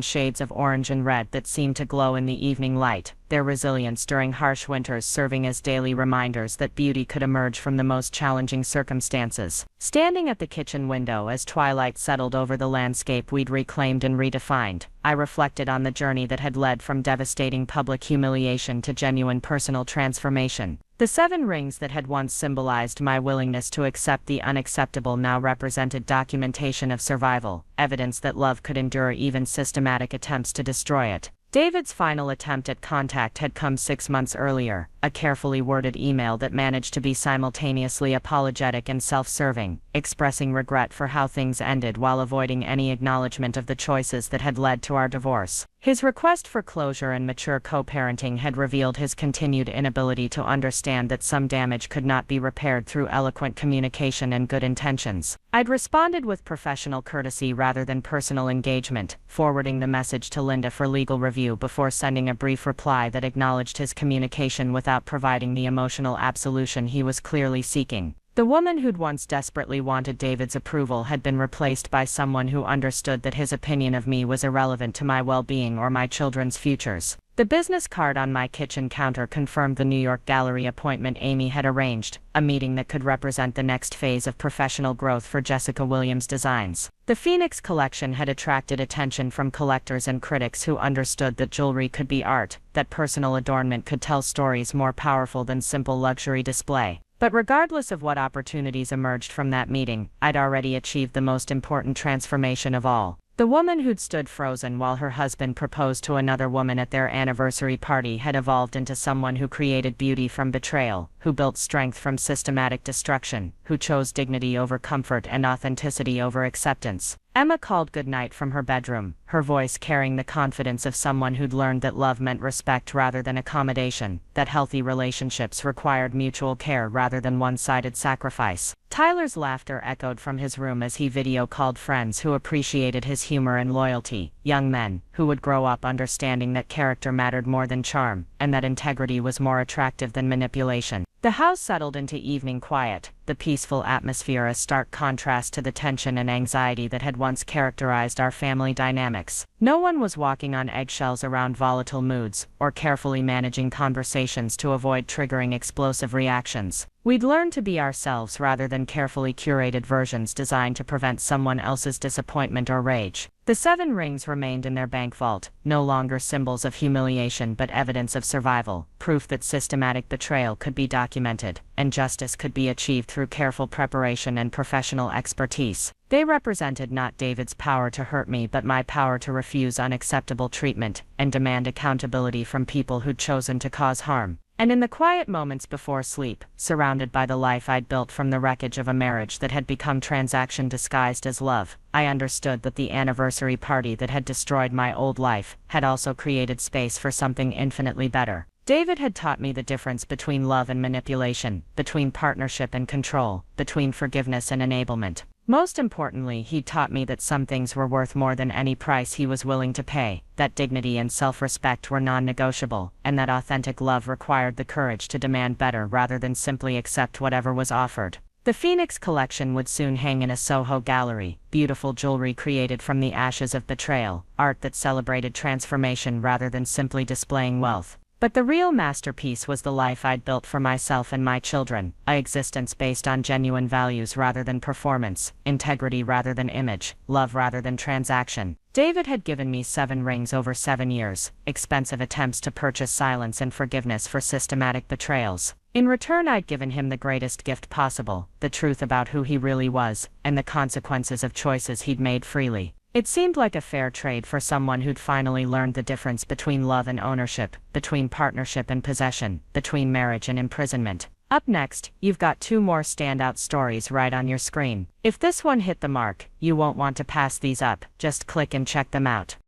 shades of orange and red that seemed to glow in the evening light, their resilience during harsh winters serving as daily reminders that beauty could emerge from the most challenging circumstances. Standing at the kitchen window as twilight settled over the landscape we'd reclaimed and redefined, I reflected on the journey that had led from devastating public humiliation to genuine personal transformation. The 7 rings that had once symbolized my willingness to accept the unacceptable now represented documentation of survival, evidence that love could endure even systematic attempts to destroy it. David's final attempt at contact had come 6 months earlier, a carefully worded email that managed to be simultaneously apologetic and self-serving, expressing regret for how things ended while avoiding any acknowledgement of the choices that had led to our divorce. His request for closure and mature co-parenting had revealed his continued inability to understand that some damage could not be repaired through eloquent communication and good intentions. I'd responded with professional courtesy rather than personal engagement, forwarding the message to Linda for legal review before sending a brief reply that acknowledged his communication without providing the emotional absolution he was clearly seeking. The woman who'd once desperately wanted David's approval had been replaced by someone who understood that his opinion of me was irrelevant to my well-being or my children's futures. The business card on my kitchen counter confirmed the New York gallery appointment Amy had arranged, a meeting that could represent the next phase of professional growth for Jessica Williams Designs. The Phoenix collection had attracted attention from collectors and critics who understood that jewelry could be art, that personal adornment could tell stories more powerful than simple luxury display. But regardless of what opportunities emerged from that meeting, I'd already achieved the most important transformation of all. The woman who'd stood frozen while her husband proposed to another woman at their anniversary party had evolved into someone who created beauty from betrayal, who built strength from systematic destruction, who chose dignity over comfort and authenticity over acceptance. Emma called goodnight from her bedroom, her voice carrying the confidence of someone who'd learned that love meant respect rather than accommodation, that healthy relationships required mutual care rather than one-sided sacrifice. Tyler's laughter echoed from his room as he video-called friends who appreciated his humor and loyalty, young men who would grow up understanding that character mattered more than charm, and that integrity was more attractive than manipulation. The house settled into evening quiet, the peaceful atmosphere a stark contrast to the tension and anxiety that had once characterized our family dynamics. No one was walking on eggshells around volatile moods, or carefully managing conversations to avoid triggering explosive reactions. We'd learn to be ourselves rather than carefully curated versions designed to prevent someone else's disappointment or rage. The 7 rings remained in their bank vault, no longer symbols of humiliation but evidence of survival, proof that systematic betrayal could be documented, and justice could be achieved through careful preparation and professional expertise. They represented not David's power to hurt me but my power to refuse unacceptable treatment and demand accountability from people who'd chosen to cause harm. And in the quiet moments before sleep, surrounded by the life I'd built from the wreckage of a marriage that had become transaction disguised as love, I understood that the anniversary party that had destroyed my old life had also created space for something infinitely better. David had taught me the difference between love and manipulation, between partnership and control, between forgiveness and enablement. Most importantly, he taught me that some things were worth more than any price he was willing to pay, that dignity and self-respect were non-negotiable, and that authentic love required the courage to demand better rather than simply accept whatever was offered. The Phoenix collection would soon hang in a Soho gallery, beautiful jewelry created from the ashes of betrayal, art that celebrated transformation rather than simply displaying wealth. But the real masterpiece was the life I'd built for myself and my children, an existence based on genuine values rather than performance, integrity rather than image, love rather than transaction. David had given me 7 rings over 7 years, expensive attempts to purchase silence and forgiveness for systematic betrayals. In return, I'd given him the greatest gift possible, the truth about who he really was, and the consequences of choices he'd made freely. It seemed like a fair trade for someone who'd finally learned the difference between love and ownership, between partnership and possession, between marriage and imprisonment. Up next, you've got 2 more standout stories right on your screen. If this one hit the mark, you won't want to pass these up, just click and check them out.